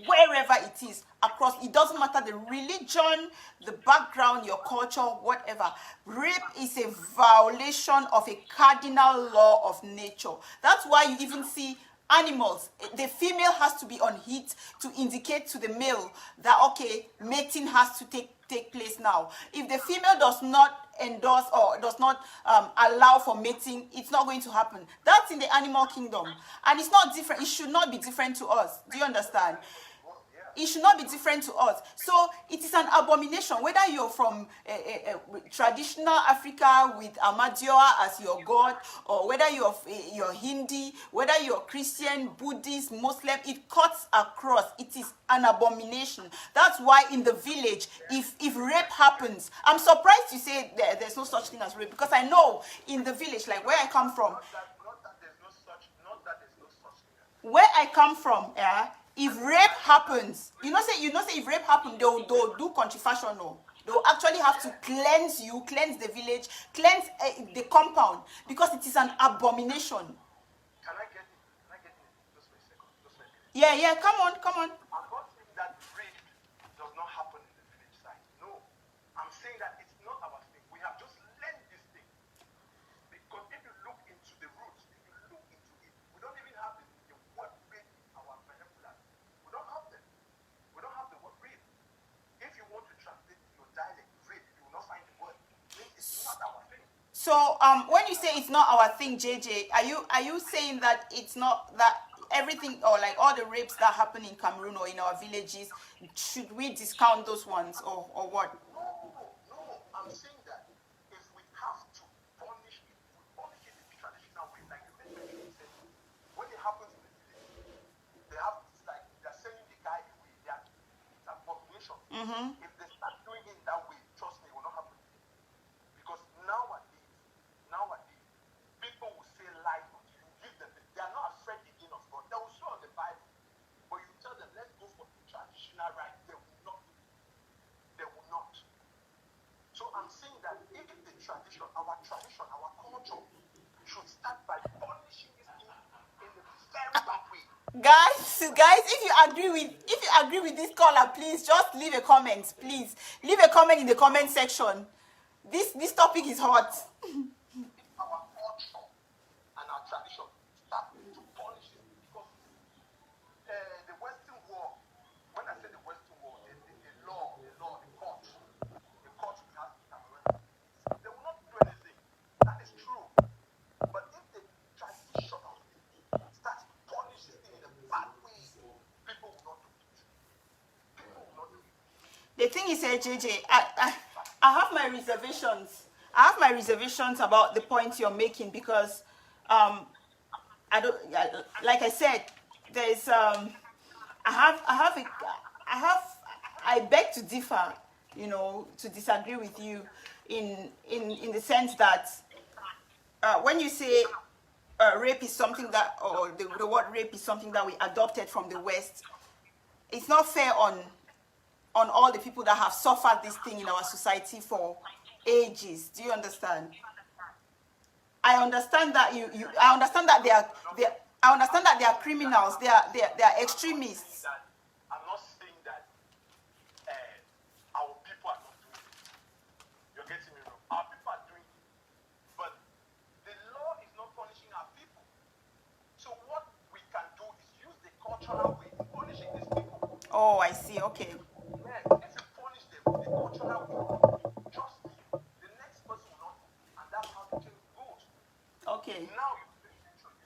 [SPEAKER 1] wherever it is across. It doesn't matter the religion, the background, your culture, whatever. Rape is a violation of a cardinal law of nature. That's why you even see animals, the female has to be on heat to indicate to the male that, okay, mating has to take place now. If the female does not endorse or does not allow for mating, it's not going to happen. That's in the animal kingdom, and it's not different. It should not be different to us. Do you understand? It should not be different to us. So it is an abomination, whether you're from traditional Africa with Amadioa as your god, or whether you're Hindi, whether you're Christian, Buddhist, Muslim. It cuts across. It is an abomination. That's why in the village, if rape happens, I'm surprised you say there's no such thing as rape, because I know in the village, like where I come from, where I come from, if rape happens, say if rape happens, they'll do contribution. No, they'll actually have to cleanse you, cleanse the village, cleanse the compound, because it is an abomination.
[SPEAKER 4] Can I get it? Just for a second.
[SPEAKER 1] Yeah, come on.
[SPEAKER 4] I'm not saying that rape does not happen in the village side. No. I'm saying that it's not our thing. We have just learned this thing. Because if you look into the roots, if you look into it, we don't even have the word rape in our vernacular. We don't have them. We don't have the word rape. If you want to translate your dialect, rape, you will not find the word. It means it's not our thing.
[SPEAKER 1] So when you say it's not our thing, JJ, are you saying that it's not that everything, or like all the rapes that happen in Cameroon or in our villages, should we discount those ones, or what?
[SPEAKER 4] No. I'm saying that if we have to punish it, we punish it in the traditional way. Like you made mention, you said, when it happens in the village, they have, it's like they're sending the guy away. It's an abomination. If they start doing it that way, trust me, it will not happen again. Because nowadays, people will say lies until you give them. They are not afraid again of God. They will swear on the Bible. But you tell them, let's go for the traditional right. They will not. They will not. So I'm saying that if the tradition, our culture, should start by punishing this thing in a very bad way.
[SPEAKER 1] Guys, if you agree with this caller, please just leave a comment. Please leave a comment in the comment section. This topic is hot.
[SPEAKER 4] Our culture and our tradition start to punish it, because the Western world, when I say the Western world, the law, the court we have in Cameroon, they will not do anything. That is true. But if the tradition of it starts to punish this thing in a bad way, people will not do it. People will not do it.
[SPEAKER 1] The thing is, JJ, I have my reservations. I have my reservations about the point you're making, because I don't, like I said, there's I beg to differ, to disagree with you in the sense that when you say rape is something that, or the word rape is something that we adopted from the West, it's not fair on all the people that have suffered this thing in our society for ages. Do you understand? I understand that I understand that I understand that they are criminals. They are extremists.
[SPEAKER 4] I'm not saying that our people are not doing it. You're getting me wrong. Our people are doing it, but the law is not punishing our people. So what we can do is use the cultural way in punishing these people.
[SPEAKER 1] Oh, I see. Okay.
[SPEAKER 4] Yes, if you punish them with the cultural way, trust me, the next person will not do it, and that's how the change goes.
[SPEAKER 1] Okay.
[SPEAKER 4] Now you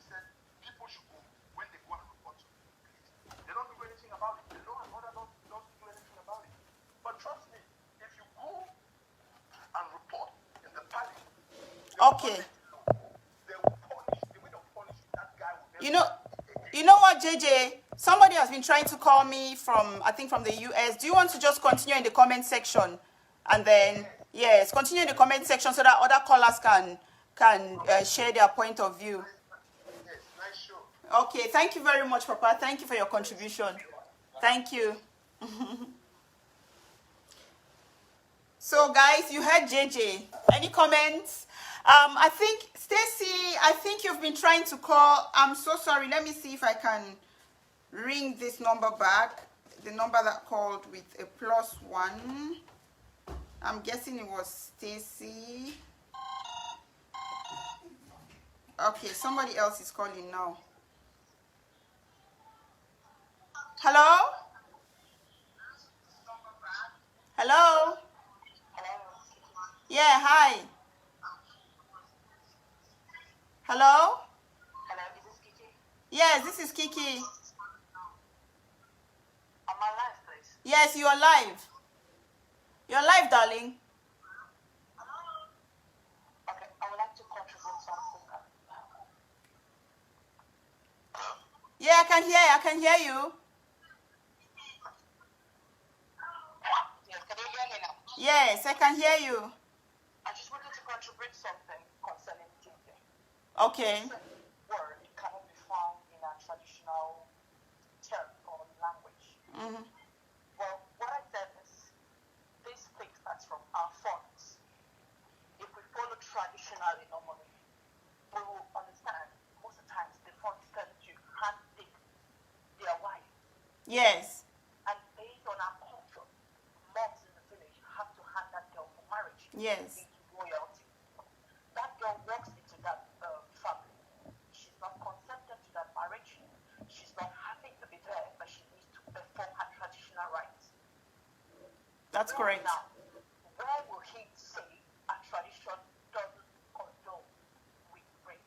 [SPEAKER 4] said people should go when they go and report to the police. They don't do anything about it. The law and order don't do anything about it. But trust me, if you go and report in the palace,
[SPEAKER 1] Okay.
[SPEAKER 4] they will punish. The way they'll punish that guy will never.
[SPEAKER 1] You know what, JJ? Somebody has been trying to call me from, I think, from the US. Do you want to just continue in the comment section, and then yes, continue in the comment section so that other callers can share their point of view.
[SPEAKER 4] Yes, nice show.
[SPEAKER 1] Okay, thank you very much, Papa. Thank you for your contribution. Thank you. So, guys, you heard JJ. Any comments? I think, Stacy, I think you've been trying to call. I'm so sorry. Let me see if I can ring this number back. The number that called with a +1. I'm guessing it was Stacy. Okay, somebody else is calling now. Hello? Hello? Yeah, hi. Hello?
[SPEAKER 2] Hello, is this Kiki?
[SPEAKER 1] Yes, this is Kiki.
[SPEAKER 2] Am I live, please?
[SPEAKER 1] Yes, you are live. You're live, darling.
[SPEAKER 2] Okay, I would like to contribute something.
[SPEAKER 1] Yeah, I can hear you.
[SPEAKER 2] Yes, can you hear me now?
[SPEAKER 1] Yes, I can hear you.
[SPEAKER 2] I just wanted to contribute something concerning gender.
[SPEAKER 1] Okay.
[SPEAKER 2] This word cannot be found in our traditional term or language.
[SPEAKER 1] Mm-hmm.
[SPEAKER 2] Well, what I said is this thing starts from our phones. If we follow traditionally normally, we will understand most of the times the phones tend to handpick their wife
[SPEAKER 1] Yes.
[SPEAKER 2] And based on our culture, moms in the village have to hand that girl for marriage
[SPEAKER 1] Yes.
[SPEAKER 2] into royalty. That girl walks into that family. She's not consented to that marriage. She's not happy to be there, but she needs to perform her traditional rites.
[SPEAKER 1] That's correct.
[SPEAKER 2] Now, where will he say a tradition doesn't condone with rape?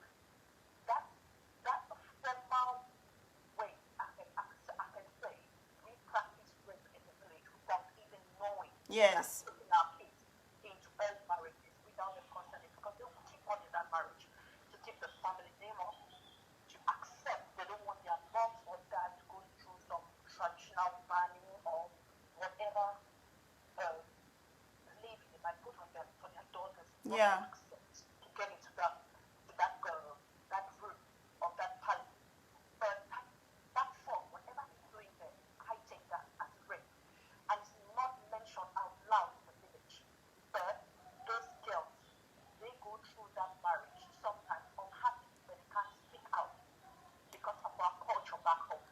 [SPEAKER 2] That formal way I can say we practice rape in the village without even knowing.
[SPEAKER 1] Yes.
[SPEAKER 2] Putting our kids into early marriages without them consenting, because they will keep on in that marriage to keep the family name up, to accept they don't want their moms or dads going through some traditional banning or whatever label they might put on them for their daughters.
[SPEAKER 1] Yeah.
[SPEAKER 2] To get into that room of that palace. But that form, whatever he's doing there, I take that as rape. And it's not mentioned out loud in the village. But those girls, they go through that marriage sometimes unhappy, but they can't speak out because of our culture back home.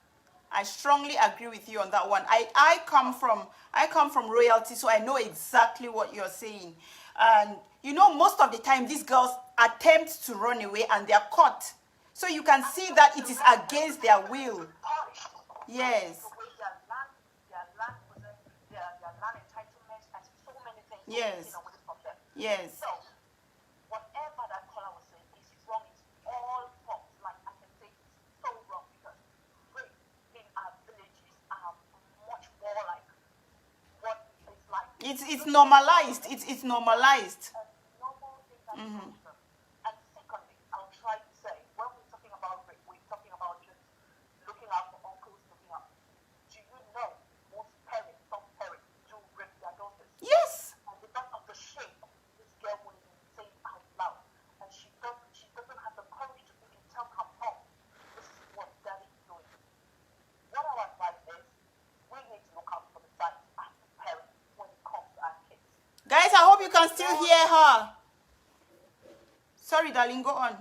[SPEAKER 1] I strongly agree with you on that one. I come from royalty, so I know exactly what you're saying. And you know, most of the time these girls attempt to run away and they're caught. So you can see that it is against their will. Yes.
[SPEAKER 2] Their land entitlements and so many things.
[SPEAKER 1] Yes.
[SPEAKER 2] Away from them.
[SPEAKER 1] Yes.
[SPEAKER 2] So whatever that caller was saying is wrong in all forms. Like I can say it's so wrong because rape in our villages are much more like what it's like.
[SPEAKER 1] It's normalized. It's normalized.
[SPEAKER 2] A normal thing that And secondly, I'll try to say when we're talking about rape, we're talking about just looking out for uncles, looking out. Do you know most parents, some parents do rape their daughters?
[SPEAKER 1] Yes.
[SPEAKER 2] And because of the shame, this girl won't even say it out loud. And she doesn't have the courage to even tell her mom, this is what daddy is doing. What our advice is, we need to look out for the signs as parents when it comes to our kids.
[SPEAKER 1] Guys, I hope you can still hear her. Sorry, darling, go on.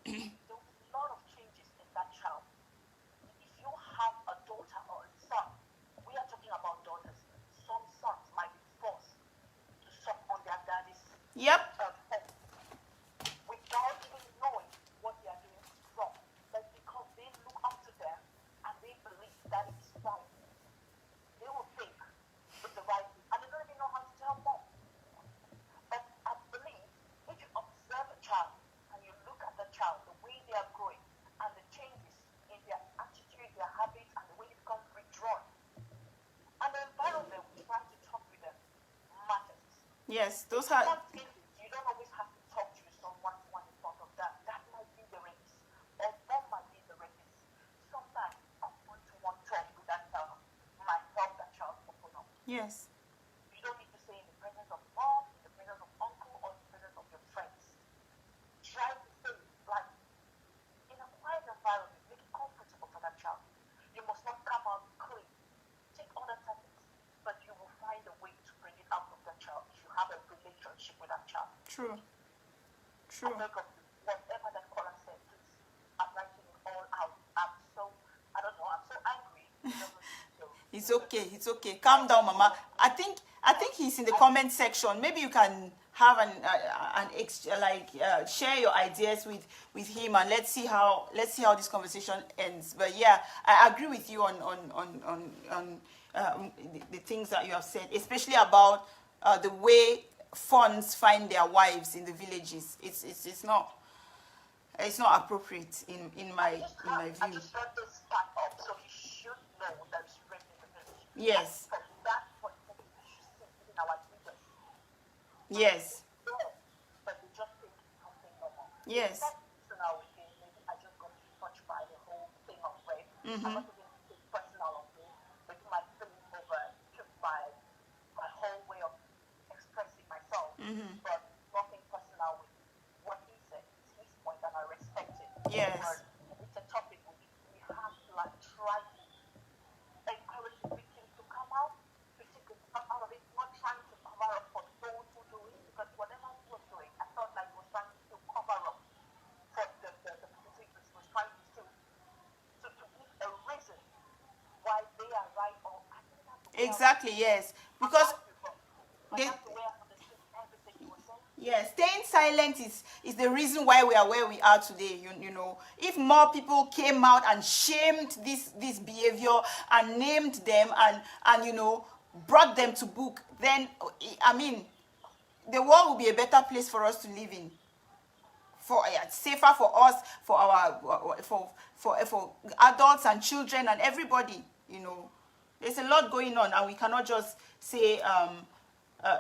[SPEAKER 2] There will be a lot of changes in that child. If you have a daughter or a son, we are talking about daughters. Some sons might be forced to suck on their daddy's
[SPEAKER 1] Yep.
[SPEAKER 2] head without even knowing what they are doing is wrong. But because they look up to them and they believe that it's right, they will think it's the right thing. And they don't even know how to tell mom. But I believe if you observe a child and you look at the child, the way they are growing and the changes in their attitude, their habits, and the way they become withdrawn, and the environment we try to talk with them matters.
[SPEAKER 1] Yes, those
[SPEAKER 2] Some
[SPEAKER 1] are.
[SPEAKER 2] things you don't always have to talk to someone in front of that. That might be the rapist, or mom might be the rapist. Sometimes a one-to-one talk with that child might help that child open up.
[SPEAKER 1] Yes.
[SPEAKER 2] You don't need to say in the presence of mom, in the presence of uncle, or in the presence of your friends. Try to say it like in a quiet environment, make it comfortable for that child. You must not come out clean. Take other tactics, but you will find a way to bring it out of that child if you have a relationship with that child.
[SPEAKER 1] True. True.
[SPEAKER 2] I think of whatever that caller said, please, I'm writing it all out. I'm so angry.
[SPEAKER 1] It's okay. It's okay. Calm down, Mama. I think he's in the comment section. Maybe you can have share your ideas with him, and let's see how this conversation ends. But yeah, I agree with you on the things that you have said, especially about the way funds find their wives in the villages. It's not appropriate in my
[SPEAKER 2] I
[SPEAKER 1] view.
[SPEAKER 2] just brought this part up so he should know that it's rape in the village.
[SPEAKER 1] Yes.
[SPEAKER 2] From that point, we should see in our leaders.
[SPEAKER 1] Yes.
[SPEAKER 2] But we just think it's something normal.
[SPEAKER 1] Yes.
[SPEAKER 2] Personal with him, maybe I just got touched by the whole thing of rape. I'm not even personal on me, but my feelings over took my whole way of expressing myself. But nothing personal with what he said. It's his point and I respect it.
[SPEAKER 1] Yes.
[SPEAKER 2] But it's a topic we have to try to encourage the victims to come out, particularly to come out of it, not trying to cover up for those who do it, because whatever he was doing, I felt like he was trying to still cover up for the perpetrators. He was trying to still to give a reason why they are right
[SPEAKER 1] Exactly, yes. Because
[SPEAKER 2] But
[SPEAKER 1] they,
[SPEAKER 2] that's the way I understood everything you were saying.
[SPEAKER 1] yeah, staying silent is the reason why we are where we are today. You know, if more people came out and shamed this behavior and named them and you know brought them to book, then I mean the world will be a better place for us to live in. For safer for us, for our for adults and children and everybody. You know, there's a lot going on, and we cannot just say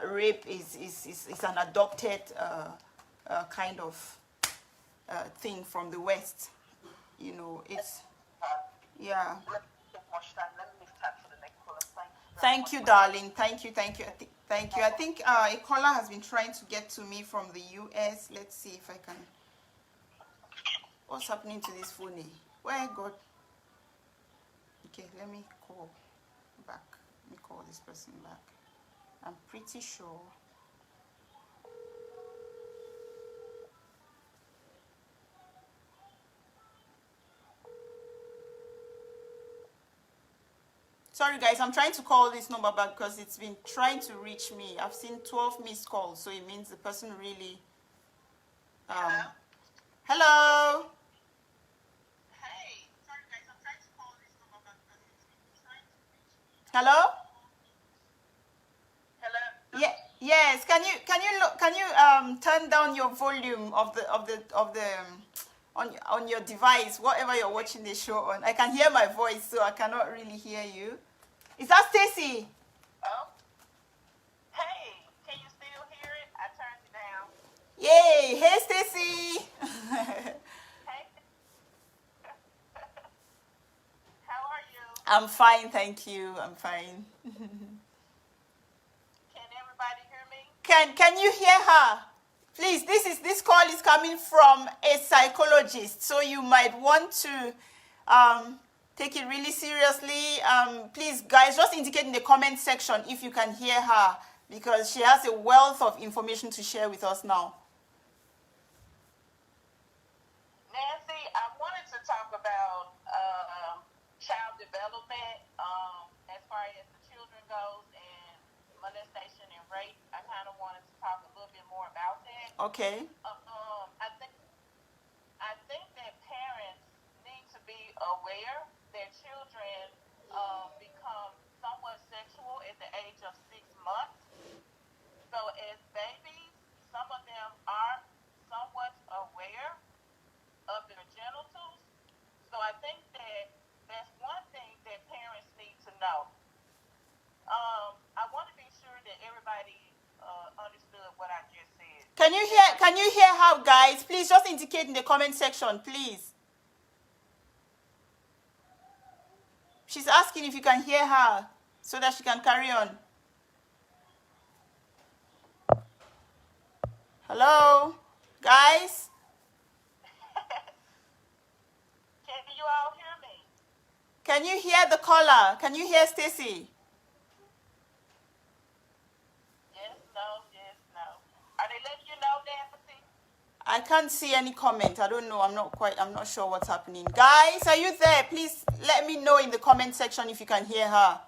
[SPEAKER 1] rape is an adopted kind of thing from the West. You know, it's yeah.
[SPEAKER 2] Let me take much time. Let me leave time for the next caller. Thank you very
[SPEAKER 1] Thank
[SPEAKER 2] much.
[SPEAKER 1] you, darling. Thank you, thank you, thank you. I think a caller has been trying to get to me from the US. Let's see if I can. What's happening to this phone? Where God? Okay, let me call back. Let me call this person back. I'm pretty sure. Sorry, guys, I'm trying to call this number back because it's been trying to reach me. I've seen 12 missed calls, so it means the person really. Hello?
[SPEAKER 2] Hey, sorry guys, I'm trying to call this number back because it's trying to reach me.
[SPEAKER 1] Hello?
[SPEAKER 2] Hello.
[SPEAKER 1] Yeah. Yes. Can you turn down your volume of the on your device, whatever you're watching the show on? I can hear my voice, so I cannot really hear you. Is that Stacy?
[SPEAKER 2] Oh. Hey, can you still hear it? I turned it down.
[SPEAKER 1] Yay! Hey, Stacy.
[SPEAKER 2] Hey. How are you?
[SPEAKER 1] I'm fine, thank you. I'm fine.
[SPEAKER 2] Can everybody hear me?
[SPEAKER 1] Can you hear her? Please, this call is coming from a psychologist, so you might want to take it really seriously. Please, guys, just indicate in the comment section if you can hear her, because she has a wealth of information to share with us now.
[SPEAKER 2] Nancy, I wanted to talk about child development as far as the children goes and molestation and rape. I kind of wanted to talk a little bit more about that.
[SPEAKER 1] Okay.
[SPEAKER 2] I think that parents need to be aware that children become somewhat sexual at the age of 6 months. So as babies, some of them are somewhat aware of their genitals. So I think that that's one thing that parents need to know. I want to be sure that everybody understood what I just said.
[SPEAKER 1] Can you hear her, guys? Please just indicate in the comment section, please. She's asking if you can hear her so that she can carry on. Hello, guys?
[SPEAKER 2] Can you all hear me?
[SPEAKER 1] Can you hear the caller? Can you hear Stacy?
[SPEAKER 2] Yes, no. Are they letting you know, Nancy?
[SPEAKER 1] I can't see any comment. I don't know. I'm not sure what's happening. Guys, are you there? Please let me know in the comment section if you can hear her.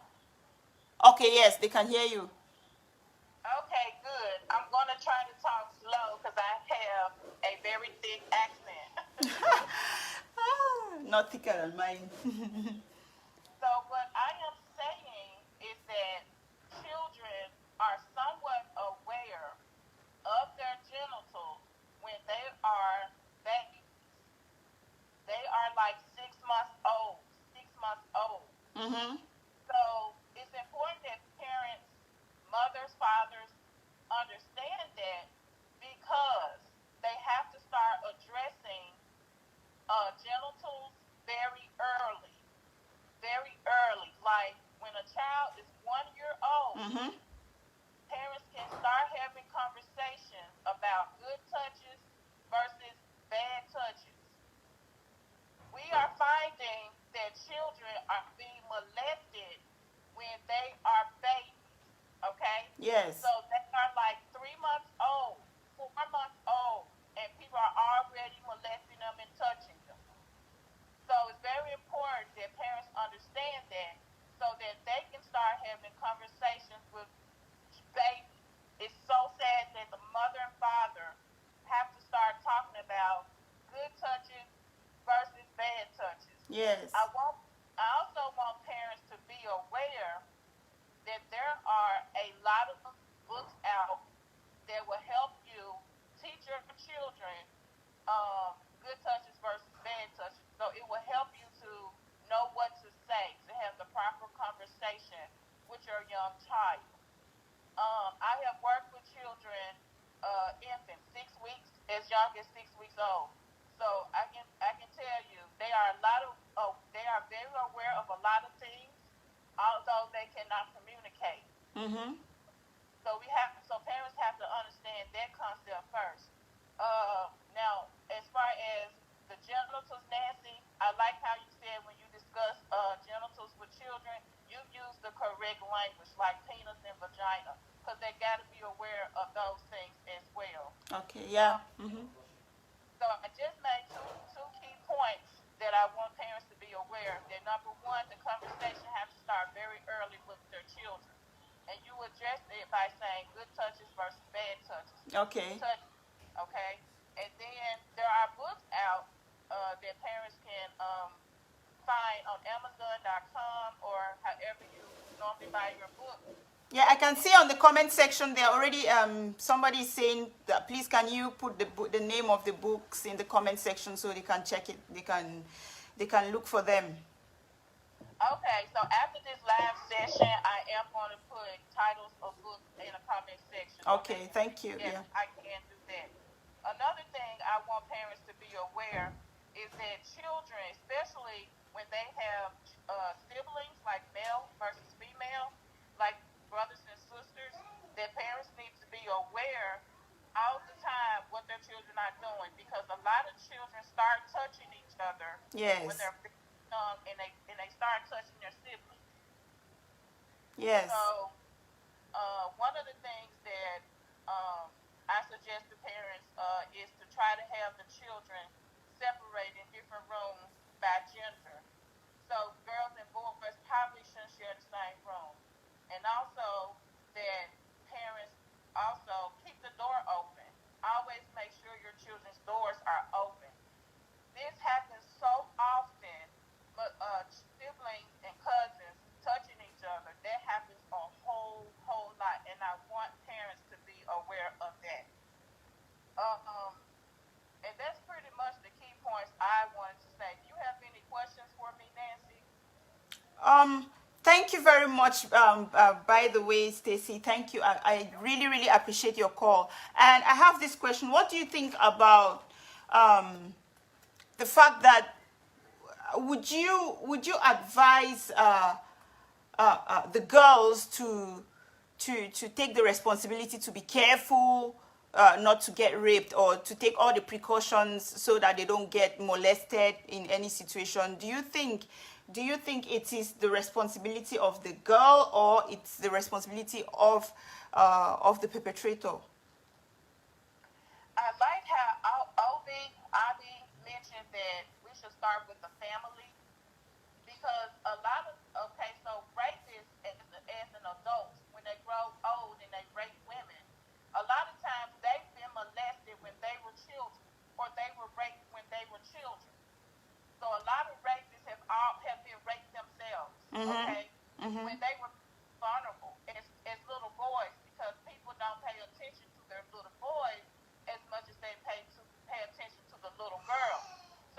[SPEAKER 1] Okay, yes, they can hear you.
[SPEAKER 2] Okay, good. I'm going to try to talk slow because I have a very thick accent.
[SPEAKER 1] Not thicker than mine.
[SPEAKER 2] So what I am saying is that children are somewhat aware of their genitals when they are babies. They are like 6 months old.
[SPEAKER 1] Mm-hmm.
[SPEAKER 2] So it's important that parents, mothers, fathers understand that because they have to start addressing genitals very early. Like when a child is 1 year old,
[SPEAKER 1] Mm-hmm.
[SPEAKER 2] parents can start having conversations about good touches versus bad touches. We are finding that children are being molested
[SPEAKER 6] good touches versus bad touches. So it will help you to know what to say, to have the proper conversation with your young child. I have worked with children, infants, 6 weeks, as young as 6 weeks old. So I can tell you they are a lot of they are very aware of a lot of things, although they cannot communicate.
[SPEAKER 1] Mm-hmm.
[SPEAKER 6] So parents have to understand that concept first. Now, as far as the genitals, Nancy, I like how you said when you discuss genitals with children, you use the correct language like penis and vagina, because they got to be aware of those things as well.
[SPEAKER 1] Okay, yeah. Mm-hmm.
[SPEAKER 6] So I just made two key points that I want parents to be aware. That number one, the conversation has to start very early with their children, and you address it by saying good touches versus bad touches.
[SPEAKER 1] Okay.
[SPEAKER 6] Touch, okay, and then there are books out that parents can find on Amazon.com or however you normally buy your book.
[SPEAKER 1] Yeah, I can see on the comment section there already somebody saying that please can you put the name of the books in the comment section so they can check it, they can look for them.
[SPEAKER 6] Okay, so after this live session, I am going to put titles of books in the comment section.
[SPEAKER 1] Okay, thank you.
[SPEAKER 6] Yes,
[SPEAKER 1] Yeah.
[SPEAKER 6] I can do that. Another thing I want parents to be aware is that children, especially when they have siblings, like male versus female, like brothers and sisters, that parents need to be aware all the time what their children are doing, because a lot of children start touching each other when
[SPEAKER 1] Yes.
[SPEAKER 6] they're young, and they start touching their siblings.
[SPEAKER 1] Yes.
[SPEAKER 6] So one of the things that I suggest to parents is to try to have the children separate in different rooms by gender. So girls and boys probably shouldn't share the same room. And also that parents also keep the door open. Always make sure your children's doors are open. This happens so often, but siblings and cousins touching each other, that happens a whole lot, and I want parents to be aware of that. And that's pretty much the key points I wanted to say. Do you have any questions for me, Nancy?
[SPEAKER 1] Thank you very much. By the way, Stacy, thank you. I really appreciate your call. And I have this question. What do you think about the fact that would you advise the girls to take the responsibility to be careful, not to get raped, or to take all the precautions so that they don't get molested in any situation? Do you think it is the responsibility of the girl, or it's the responsibility of the perpetrator?
[SPEAKER 6] I like how Obi mentioned that we should start with the family, because a lot of, okay, so rapists as an adult, when they grow old and they rape women, a lot of times they've been molested when they were children, or they were raped when they were children. So a lot of rapists have been raped themselves, okay, when they were vulnerable as little boys, because people don't pay attention to their little boys as much as they pay attention to the little girls.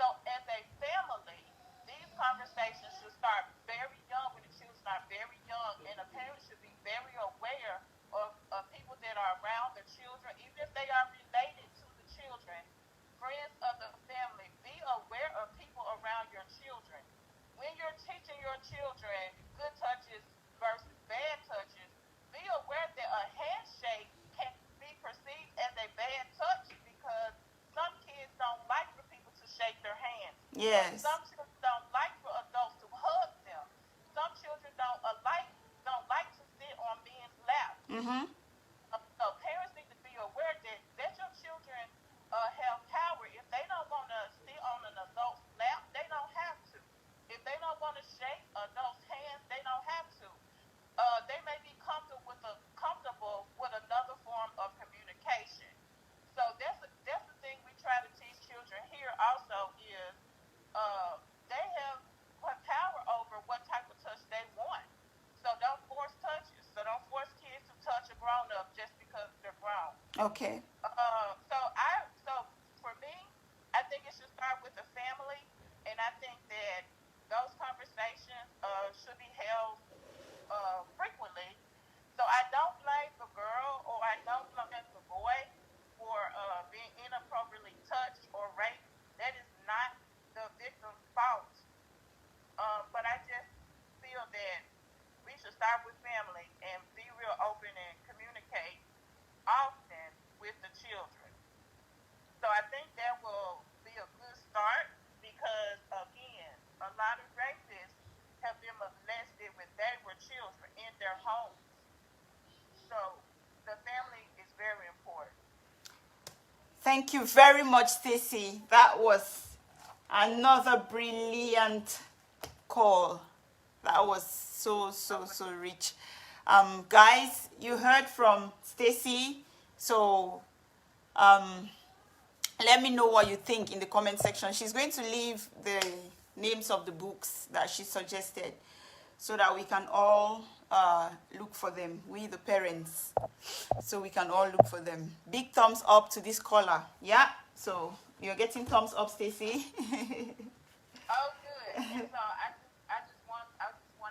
[SPEAKER 6] So as a family, these conversations should start very young, when the children are very young, and a parent should be very aware of people that are around the children, even if they are related to the children, friends of the family. Be aware of people around your children. When you're teaching your children good touches versus bad touches, be aware that a handshake can be perceived as a bad touch, because some kids don't like for people to shake their hands.
[SPEAKER 1] Yes.
[SPEAKER 6] Some children don't like for adults to hug them. Some children don't like to sit on men's lap. So parents need to be aware that your children have power. If they don't want to sit on an adult's lap, they don't have to. If they don't want to shake adults' hands, they don't have to. They may be comfortable with another form of communication. So that's the thing we try to teach children here also is they have power over what type of touch they want. So don't force touches. So don't force kids to touch a grown up just because they're grown.
[SPEAKER 1] Okay.
[SPEAKER 6] So for me, children in their homes. So the family is very important.
[SPEAKER 1] Thank you very much, Stacy. That was another brilliant call. That was so rich. Guys, you heard from Stacy. So let me know what you think in the comment section. She's going to leave the names of the books that she suggested so that we can all look for them, we the parents, so we can all look for them. Big thumbs up to this caller. Yeah, so you're getting thumbs up, Stacy.
[SPEAKER 6] Oh, good. And so I just want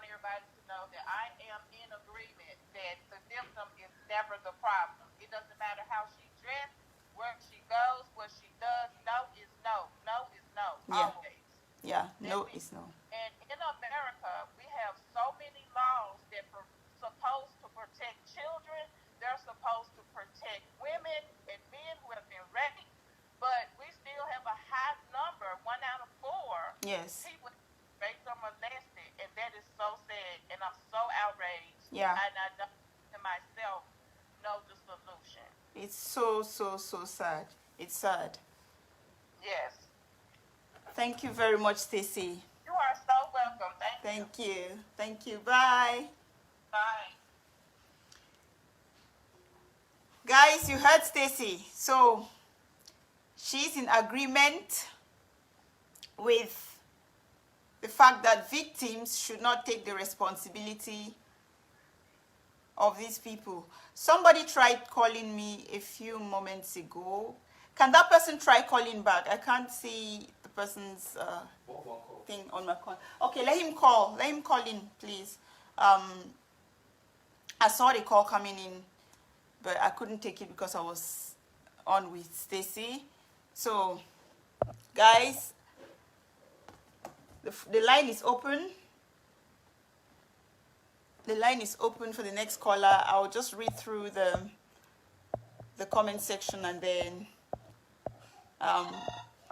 [SPEAKER 6] everybody to know that I am in agreement that the victim is never the problem. It doesn't matter how she dressed, where she goes, what she does. No is no. No is no.
[SPEAKER 1] Yeah.
[SPEAKER 6] Always.
[SPEAKER 1] Yeah, no is no.
[SPEAKER 6] And in America, we have so many laws that are supposed to protect children. They're supposed to protect women and men who have been raped. But we still have a high number, 1 out of 4,
[SPEAKER 1] yes,
[SPEAKER 6] people raped or molested, and that is so sad. And I'm so outraged.
[SPEAKER 1] Yeah.
[SPEAKER 6] And I don't to myself know the solution.
[SPEAKER 1] It's so sad. It's sad.
[SPEAKER 6] Yes.
[SPEAKER 1] Thank you very much, Stacy.
[SPEAKER 6] You are so welcome.
[SPEAKER 1] Thank you. Thank you. Bye.
[SPEAKER 6] Bye.
[SPEAKER 1] Guys, you heard Stacy. So she's in agreement with the fact that victims should not take the responsibility of these people. Somebody tried calling me a few moments ago. Can that person try calling back? I can't see the person's thing on my call. Okay, let him call. Let him call in, please. I saw the call coming in, but I couldn't take it because I was on with Stacy. So, guys, the line is open. The line is open for the next caller. I'll just read through the comment section and then,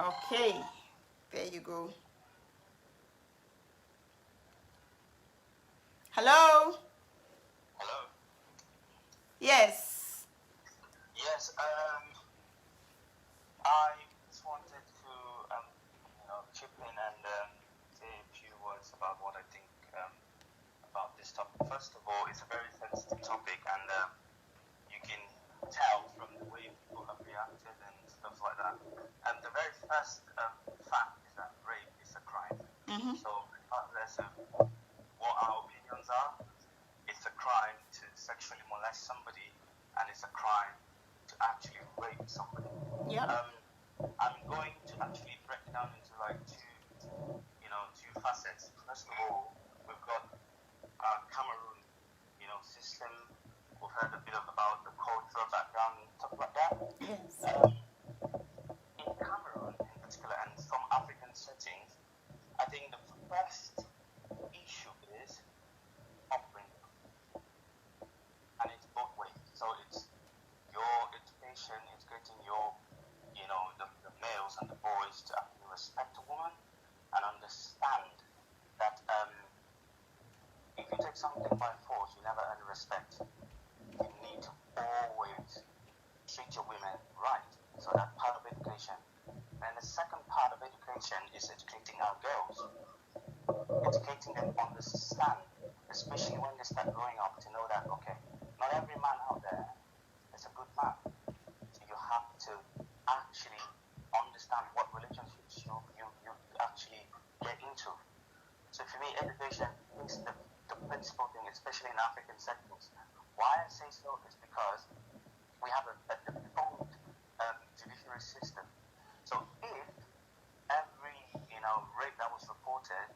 [SPEAKER 1] okay, there you go. Hello?
[SPEAKER 7] Hello?
[SPEAKER 1] Yes.
[SPEAKER 7] Yes, I just wanted to, chip in and say a few words about what I think about this topic. First of all, it's a very sensitive topic, and you can tell from the way people have reacted and stuff like that. And the very first fact is that rape is a crime.
[SPEAKER 1] Mm-hmm.
[SPEAKER 7] So regardless of what our opinions are, it's a crime to sexually molest somebody, and it's a crime to actually rape somebody.
[SPEAKER 1] Yeah.
[SPEAKER 7] I'm going to actually break it down into like two facets. First of all, we've got our Cameroon, system. We've heard a bit about the cultural background and stuff like that.
[SPEAKER 1] Yes.
[SPEAKER 7] In Cameroon, in particular, and some African settings, I think the first issue is upbringing, and it's both ways. So it's your education, it's getting your, the males and the boys to actually respect a woman and understand that if you take something by force, you never earn respect. You need to always treat your women right. So that's part of education. And the second part of education is educating our girls. Educating them to understand, especially when they start growing up, to know that, okay, not every man out there is a good man. So you have to actually understand what relationships you actually get into. So for me, education is the principal thing, especially in African settings. Why I say so is because we have a defunct judiciary system. So if every rape that was reported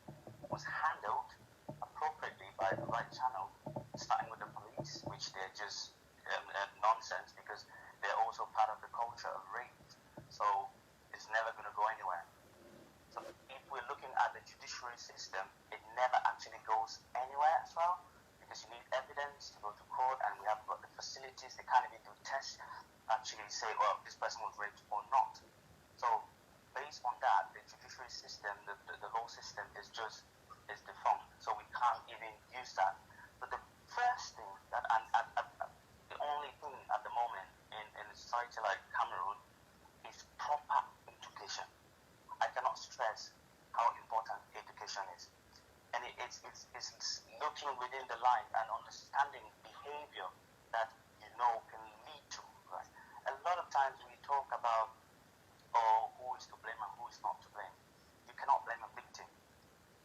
[SPEAKER 7] was handled appropriately by the right channel, starting with the police, which they're just nonsense because they're also part of the culture of rape. So it's never going to go anywhere. So if we're looking at the judiciary system, it never actually goes anywhere as well, because you need evidence to go to court, and we haven't got the facilities. They can't even do tests, actually say, well, this person was raped or not. So based on that, the judiciary system, the law system is defunct. So we can't even use that. But the it's looking within the line and understanding behavior that can lead to. Right? A lot of times we talk about who is to blame and who is not to blame. You cannot blame a victim.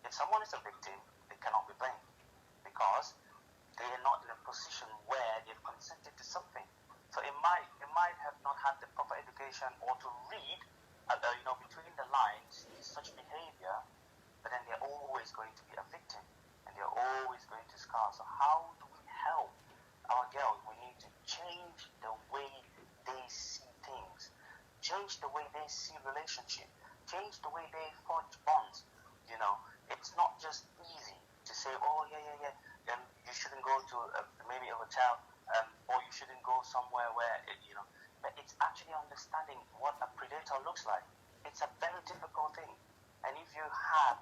[SPEAKER 7] If someone is a victim, they cannot be blamed because they are not in a position where they've consented to something. So it might have not had the proper education or to read, between the lines such behavior, but then they're always going to be a victim and they're always going to scar. So how do we help our girls? We need to change the way they see things, change the way they see relationship, change the way they forge bonds. It's not just easy to say, oh yeah, you shouldn't go to maybe a hotel, or you shouldn't go somewhere where but it's actually understanding what a predator looks like. It's a very difficult thing, and if you have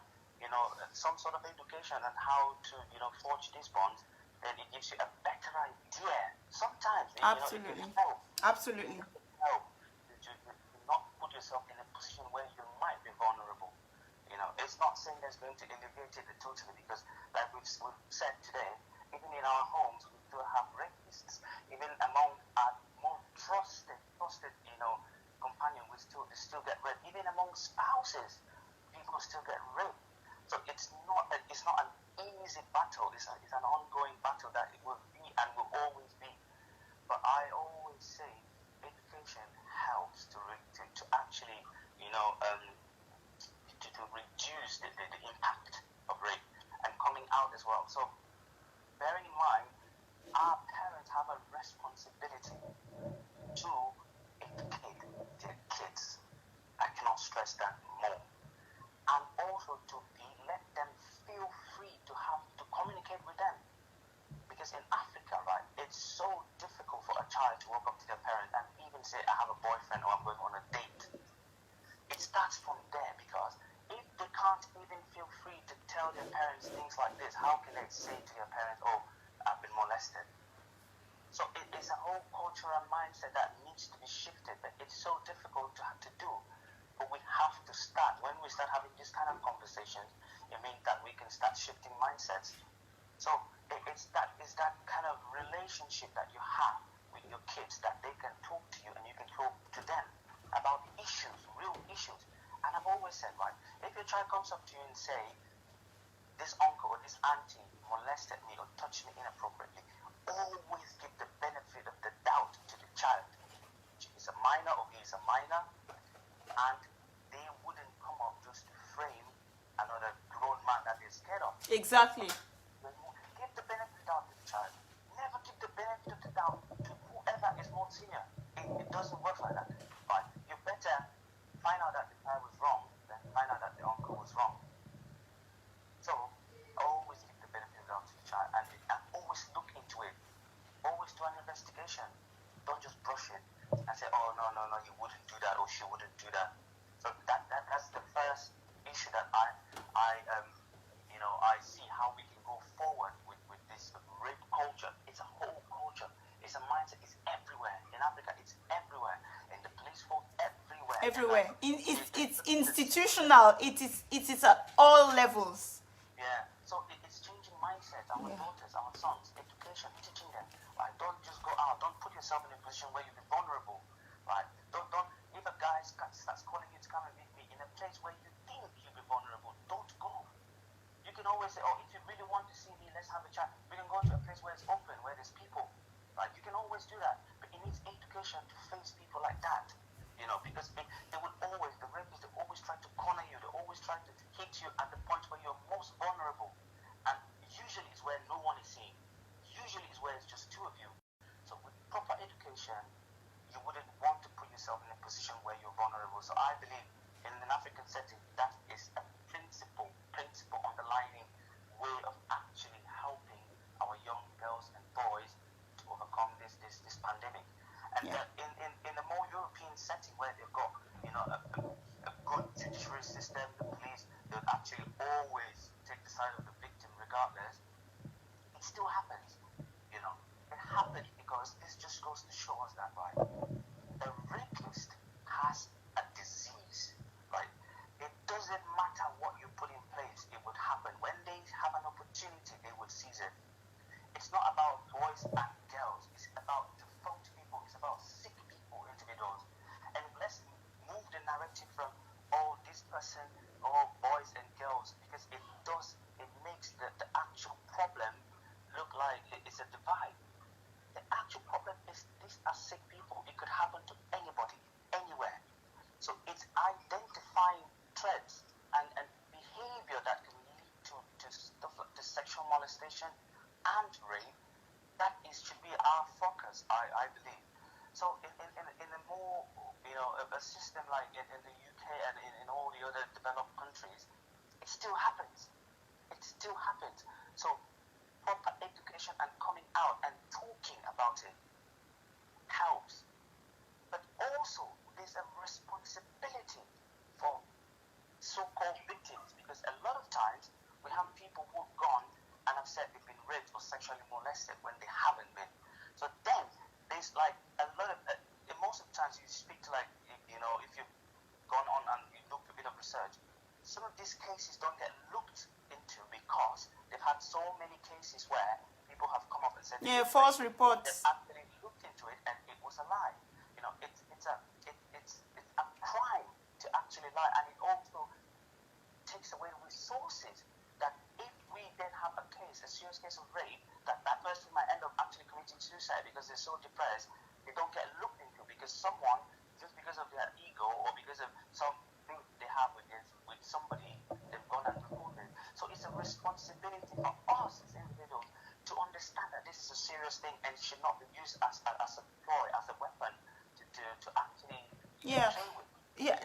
[SPEAKER 7] some sort of education on how to forge these bonds, then it gives you a better idea. Sometimes
[SPEAKER 1] Absolutely.
[SPEAKER 7] it can help.
[SPEAKER 1] Absolutely.
[SPEAKER 7] Help to not put yourself in a position where you might be vulnerable. It's not saying that's going to alleviate it totally, because like we've said today, even in our homes we still have rapists. Even among our more trusted companion, we still get raped. Even among spouses, people still get raped. So it's not an easy battle. It's an ongoing battle that it will be and will always be. But I always say education helps to actually to reduce the impact of rape and coming out as well. So bearing in mind, our parents have a responsibility to educate their kids. I cannot stress that more. And also to let them feel free to communicate with them. Because in Africa, right, it's so difficult for a child to walk up to their parent and even say, I have a boyfriend or I'm going on a date. It starts from there, because if they can't even feel free to tell their parents things like this, how can they say to their parents, oh, I've been molested? So it is a whole cultural mindset that needs to be shifted, but it's so difficult to do. But we have to start. When we start having this kind of conversations, it means that we can start shifting mindsets. So it's that kind of relationship that you have with your kids, that they can talk to you and you can talk to them about issues, real issues. And I've always said, right, if your child comes up to you and say, this uncle or this auntie molested me or touched me inappropriately, always give the benefit of the doubt to the child. She's a minor or he's a minor, and they wouldn't come up just to frame another grown man that they're scared of.
[SPEAKER 1] Exactly.
[SPEAKER 7] Give the benefit of the doubt to the child. Never give the benefit of the doubt to whoever is more senior. It doesn't work like that. But you better find out that the child was wrong than find out that the uncle was wrong. So always give the benefit of the doubt to the child, and always look into it. Always do an investigation. Don't just brush it and say, oh no, you wouldn't do that or she wouldn't do that. So that's the first issue that I see how we can go forward with this rape culture. It's a whole culture. It's a mindset. It's everywhere. In Africa, it's everywhere. In the police force, everywhere.
[SPEAKER 1] Everywhere. It's institutional. It is at all levels.
[SPEAKER 7] Yeah. So it's changing mindset. Our daughters, our sons, education, teaching them. Right? Don't just go out. Don't put yourself in a position where you'll be vulnerable. Right? Don't. If a guy starts calling you to come and meet me in a place where you think you'll be vulnerable, don't go. You can always say, oh, if you really want to see me, let's have a chat. We can go to a place where it's open, where there's people. Right? You can always do that. But it needs education to face people like that. Because they will always, the rapists, they always try to corner you. They always try to hit you at the point where you're most vulnerable. And usually it's where no one is seeing. Usually it's where it's just two of you. So with proper education, you wouldn't want to put yourself in a position where you're vulnerable. So I believe in an African setting, that is a principle underlining way of actually helping our young girls and boys to overcome this pandemic. And in a more European setting where they've got a good judiciary system, the police, they'll actually always take the side of the victim regardless. It still happens. It happens because this just goes to show us that, right, the rapist has a disease, right? It doesn't matter what you put in place, it would happen. When they have an opportunity still happens. It still happens. So proper education and coming out and talking about it helps. But also, there's a responsibility for so-called victims, because a lot of times we have people who've gone and have said they've been raped or sexually molested when they haven't been. So then there's like a lot of most of the times you speak to, like, you know, if you've gone on and you looked a bit of research, some of these cases don't get looked into because they've had so many cases where people have come up and said
[SPEAKER 1] false reports.
[SPEAKER 7] They've actually looked into it and it was a lie. You know, it's a crime to actually lie, and it also takes away resources. That if we then have a serious case of rape, that person might end up actually committing suicide because they're so depressed, they don't get looked into because someone, just because of their ego or because of something they have with somebody, they've gone and reported. So it's a responsibility for us as individuals to understand that this is a serious thing and should not be used as a ploy, as a weapon to actually play with.
[SPEAKER 1] Yeah,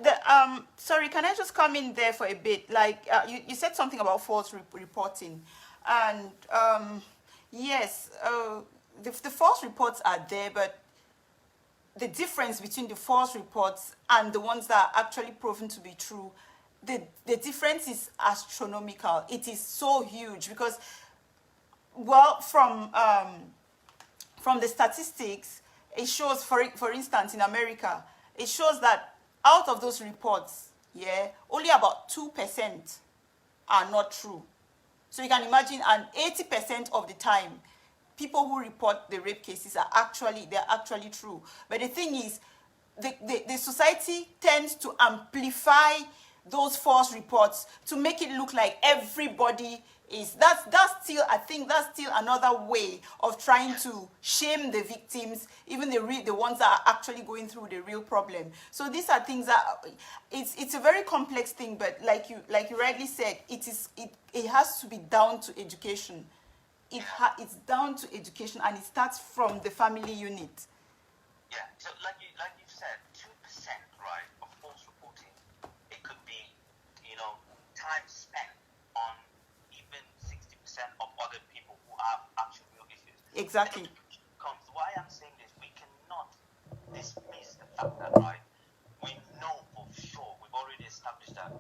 [SPEAKER 1] sorry, can I just come in there for a bit? Like, you said something about false reporting. And, yes, the false reports are there, but the difference between the false reports and the ones that are actually proven to be true, the difference is astronomical. It is so huge because, well, from the statistics, it shows, for instance, in America, it shows that out of those reports, only about 2% are not true. So you can imagine, and 80% of the time, people who report the rape cases are actually true. But the thing is, the society tends to amplify those false reports to make it look like everybody is. That's still, I think that's still another way of trying to shame the victims, even the ones that are actually going through the real problem. So these are things that it's a very complex thing, but like you rightly said, it has to be down to education. It's down to education, and it starts from the family unit.
[SPEAKER 7] Yeah, so like you said, 2%, right, of false reporting, it could be, time spent on even 60% of other people who have actual real issues.
[SPEAKER 1] Exactly.
[SPEAKER 7] Why I'm saying this, we cannot dismiss the fact that, right, we know for sure, we've already established that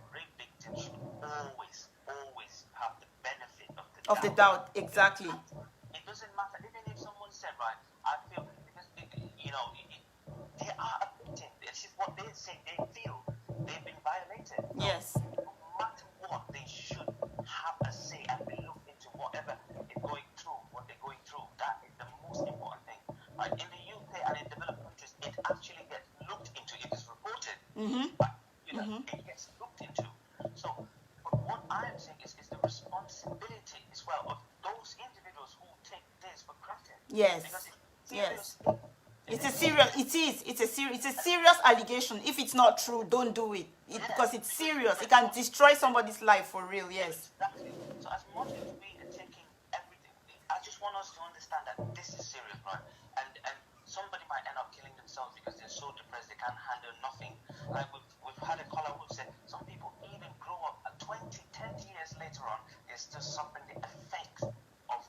[SPEAKER 7] rape victims should always have the benefit of the
[SPEAKER 1] doubt. Exactly.
[SPEAKER 7] It doesn't matter, even if someone said, right, I feel, because, they are a victim. This is what they say. They feel they've been violated.
[SPEAKER 1] Yes.
[SPEAKER 7] No matter what, they should have a say and be looked into whatever is going through, what they're going through. That is the most important thing. Right? In the UK and in developed countries, it actually gets looked into. It is reported. But, it gets looked into. So, but what I am saying is the responsibility as well of those individuals who take this for granted.
[SPEAKER 1] Yes.
[SPEAKER 7] Because
[SPEAKER 1] it's a serious allegation. If it's not true, don't do it. Because it's serious. It can destroy somebody's life for real. Yes.
[SPEAKER 7] Exactly. So as much as we are taking everything, I just want us to understand that this is serious, right? And somebody might end up killing themselves because they're so depressed they can't handle nothing. Like we've had a caller who said some people even grow up 20, 30 years later on, they're still suffering the effects of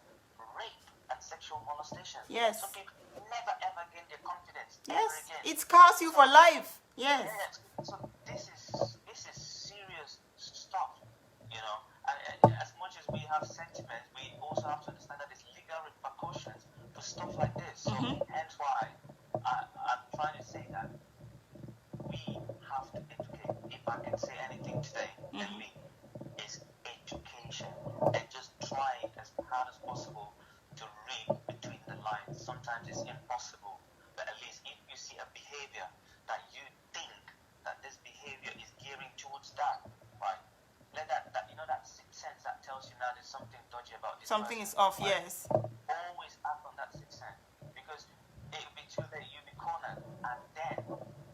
[SPEAKER 7] rape and sexual molestation.
[SPEAKER 1] Yes.
[SPEAKER 7] Some people never ever gain their confidence.
[SPEAKER 1] Yes.
[SPEAKER 7] Ever again.
[SPEAKER 1] It scars you for life. Yes.
[SPEAKER 7] So this is serious stuff, And as much as we have sentiments, we also have to understand that there's legal repercussions for stuff like this. So hence why I'm trying to say that we have to educate. If I can say anything today, mainly is education, and just trying as hard as possible to read between the lines. Sometimes it's impossible, but at least if you see a behavior that you think that this behavior is gearing towards that, right? Let that sixth sense that tells you now there's something dodgy about this.
[SPEAKER 1] Something
[SPEAKER 7] person,
[SPEAKER 1] is off.
[SPEAKER 7] right?
[SPEAKER 1] Yes.
[SPEAKER 7] Always act on that sixth sense, because it'll be too late. You'll be cornered, and then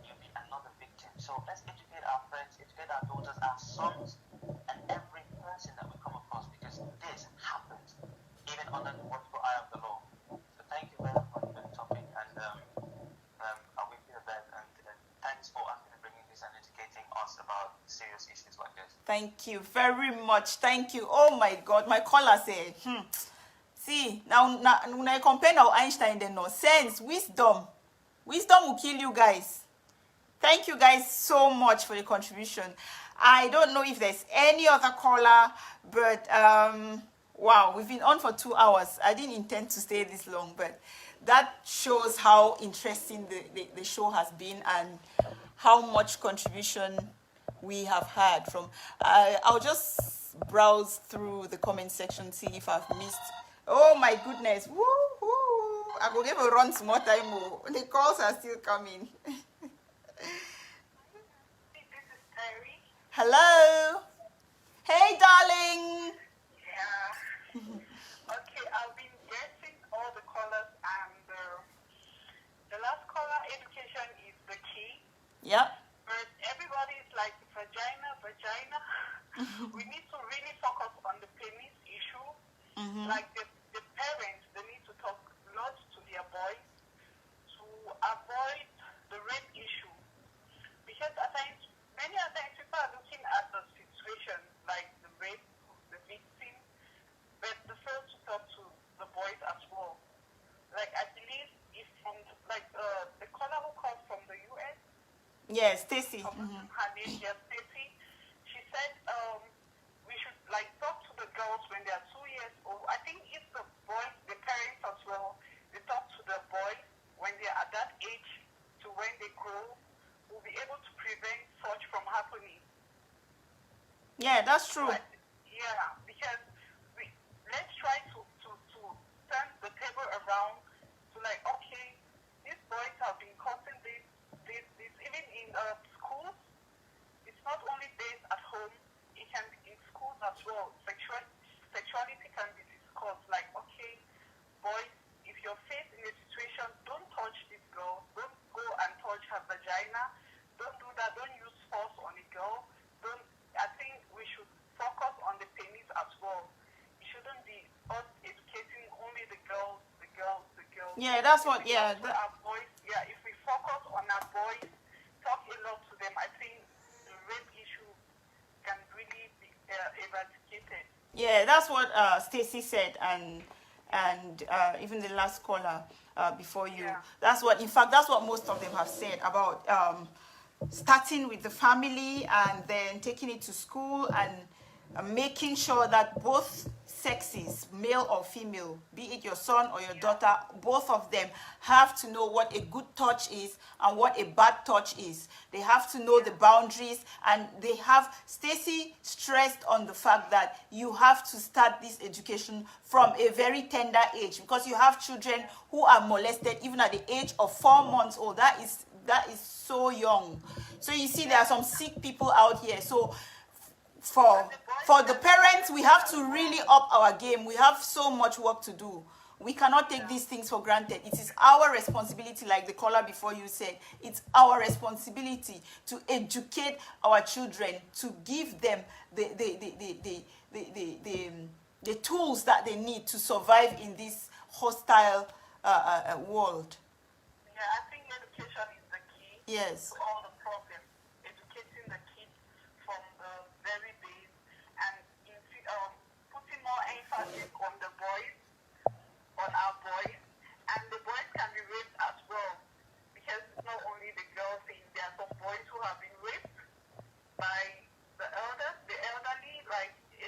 [SPEAKER 7] you'll be another victim. So let's educate our friends, educate our daughters, our sons, and every person that we come across, because this happens even under the watchful eye of the law. So thank you very much for the topic, and I wish you the best, and thanks for actually bringing this and educating us about serious issues like this.
[SPEAKER 1] Thank Thank you very much. Thank you. Oh my God, my caller said, see, now when I compare now Einstein, then no sense, wisdom. Wisdom will kill you guys. Thank you guys so much for the contribution. I don't know if there's any other caller, but wow, we've been on for 2 hours. I didn't intend to stay this long, but that shows how interesting the show has been and how much contribution we have had from. I'll just browse through the comment section, see if I've missed. Oh my goodness. Woo, woo. I will give a run some more time. Oh. The calls are still coming. Hello. Hey, darling.
[SPEAKER 8] Yeah. Okay, I've been getting all the colors, and the last color, education is the key.
[SPEAKER 1] Yep.
[SPEAKER 8] But everybody is like vagina. We need to really focus on the penis issue. Like the parents, they need to talk lots to their boys to avoid the rape issue. Because at times, many times people are looking at the situation like the rape, the victim, but the first to talk to the boys as well. Like I believe if from like the caller who comes from the US.
[SPEAKER 1] Yes, Stacy.
[SPEAKER 8] Her name is Stacy. She said we should like talk to the girls when they are 2 years old. I think if the boys, the parents as well, they talk to the boys when they are at that age to when they grow, we'll be able to prevent such from happening.
[SPEAKER 1] Yeah, that's true.
[SPEAKER 8] But, yeah, because let's try to turn the table around to like, okay, these boys have been causing this. Even in schools, it's not only based at home, it can be in schools as well. Sexuality can be discussed. Like, okay, boys, if you're faced in a situation, don't touch this girl. Don't go and touch her vagina. Don't do that. Don't use force on a girl. I think we should focus on the penis as well. It shouldn't be us educating only the girls.
[SPEAKER 1] Yeah, that's what,
[SPEAKER 8] If we focus on our boys, talk a lot to them, I think the rape issue can really be eradicated.
[SPEAKER 1] Yeah, that's what Stacy said, and even the last caller before you.
[SPEAKER 8] Yeah.
[SPEAKER 1] That's what most of them have said about starting with the family and then taking it to school and making sure that both sexes, male or female, be it your son or your daughter, both of them have to know what a good touch is and what a bad touch is. They have to know the boundaries, and Stacy stressed on the fact that you have to start this education from a very tender age, because you have children who are molested even at the age of 4 months old. That is so young. So you see, there are some sick people out here. So for the parents, we have to really up our game. We have so much work to do. We cannot take these things for granted. It is our responsibility, like the caller before you said, it's our responsibility to educate our children, to give them the tools that they need to survive in this hostile world.
[SPEAKER 8] Yeah, I think education is the key
[SPEAKER 1] Yes.
[SPEAKER 8] to all the problems. Educating the kids from the very base and putting more emphasis on the boys, on our boys, and the boys can be raped as well, because it's not only the girls. There are some boys who have been raped by the elderly, like 50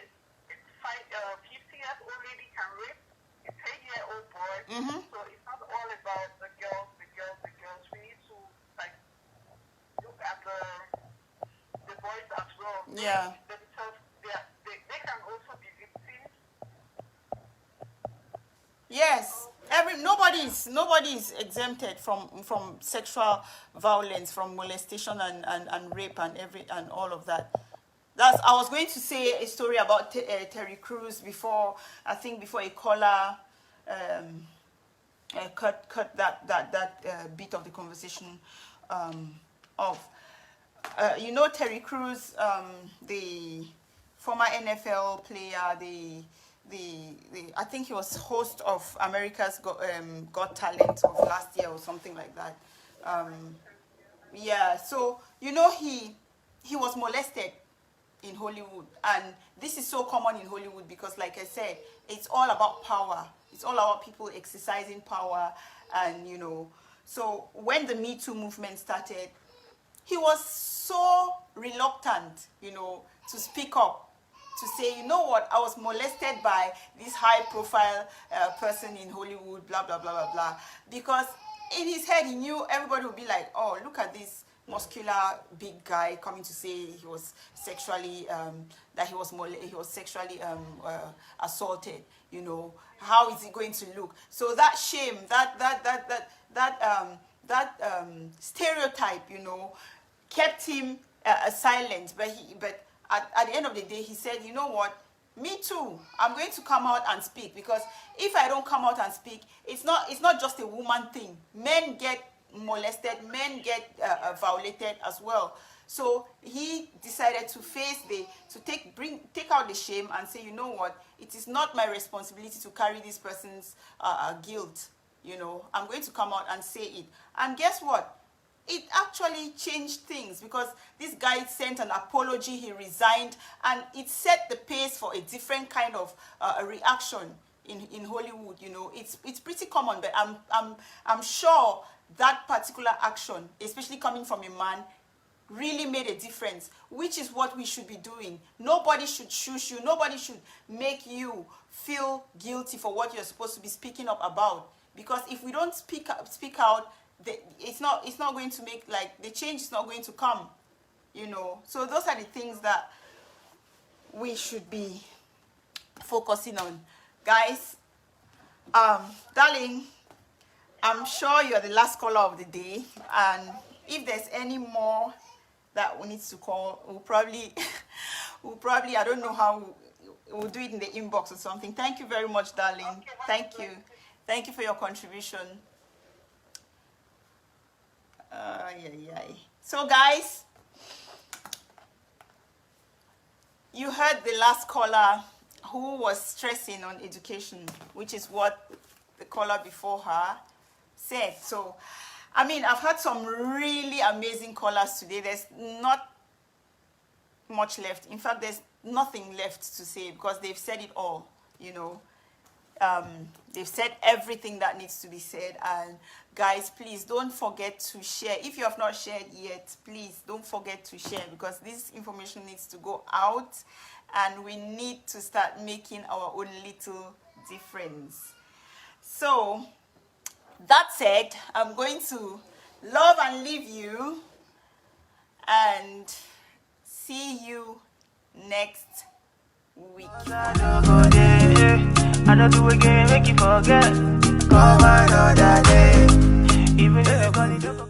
[SPEAKER 8] years old lady can rape a 10-year-old boy. So it's not all about the girls. We need to like look at the boys as well.
[SPEAKER 1] Yeah.
[SPEAKER 8] Themselves, they can also be victims.
[SPEAKER 1] Yes, nobody is exempted from sexual violence, from molestation and rape and all of that. I was going to say a story about Terry Crews before a caller cut that bit of the conversation off. Terry Crews, the former NFL player, I think he was host of America's Got Talent of last year or something like that. Yeah, so he was molested in Hollywood. And this is so common in Hollywood because, like I said, it's all about power. It's all about people exercising power. And, you know, so when the Me Too movement started, he was so reluctant, you know, to speak up, to say, you know what, I was molested by this high-profile person in Hollywood, blah, blah, blah, blah, blah. Because in his head, he knew everybody would be like, oh, look at this muscular big guy coming to say he was sexually sexually assaulted. You know, how is he going to look? So that shame, that stereotype, you know, kept him silent. But at the end of the day, he said, you know what? Me too. I'm going to come out and speak, because if I don't come out and speak, it's not just a woman thing. Men get molested, men get violated as well. So he decided to take out the shame and say, you know what? It is not my responsibility to carry this person's guilt. You know, I'm going to come out and say it. And guess what? It actually changed things, because this guy sent an apology, he resigned, and it set the pace for a different kind of a reaction in Hollywood. You know, it's pretty common, but I'm sure that particular action, especially coming from a man, really made a difference, which is what we should be doing. Nobody should shush you. Nobody should make you feel guilty for what you're supposed to be speaking up about. Because if we don't speak out, it's not going to make, like, the change is not going to come, you know. So those are the things that we should be focusing on, guys. Darling, I'm sure you're the last caller of the day, and if there's any more that we need to call, we'll probably I don't know how, we'll do it in the inbox or something. Thank you very much, darling. Thank you for your contribution. So guys, you heard the last caller who was stressing on education, which is what the caller before her said. So, I mean, I've had some really amazing callers today. There's not much left. In fact, there's nothing left to say, because they've said it all, you know. They've said everything that needs to be said. And guys, please don't forget to share. If you have not shared yet, please don't forget to share, because this information needs to go out, and we need to start making our own little difference. So that said, I'm going to love and leave you, and see you next week. I don't do again, make you forget. Come another day. Even if you're gonna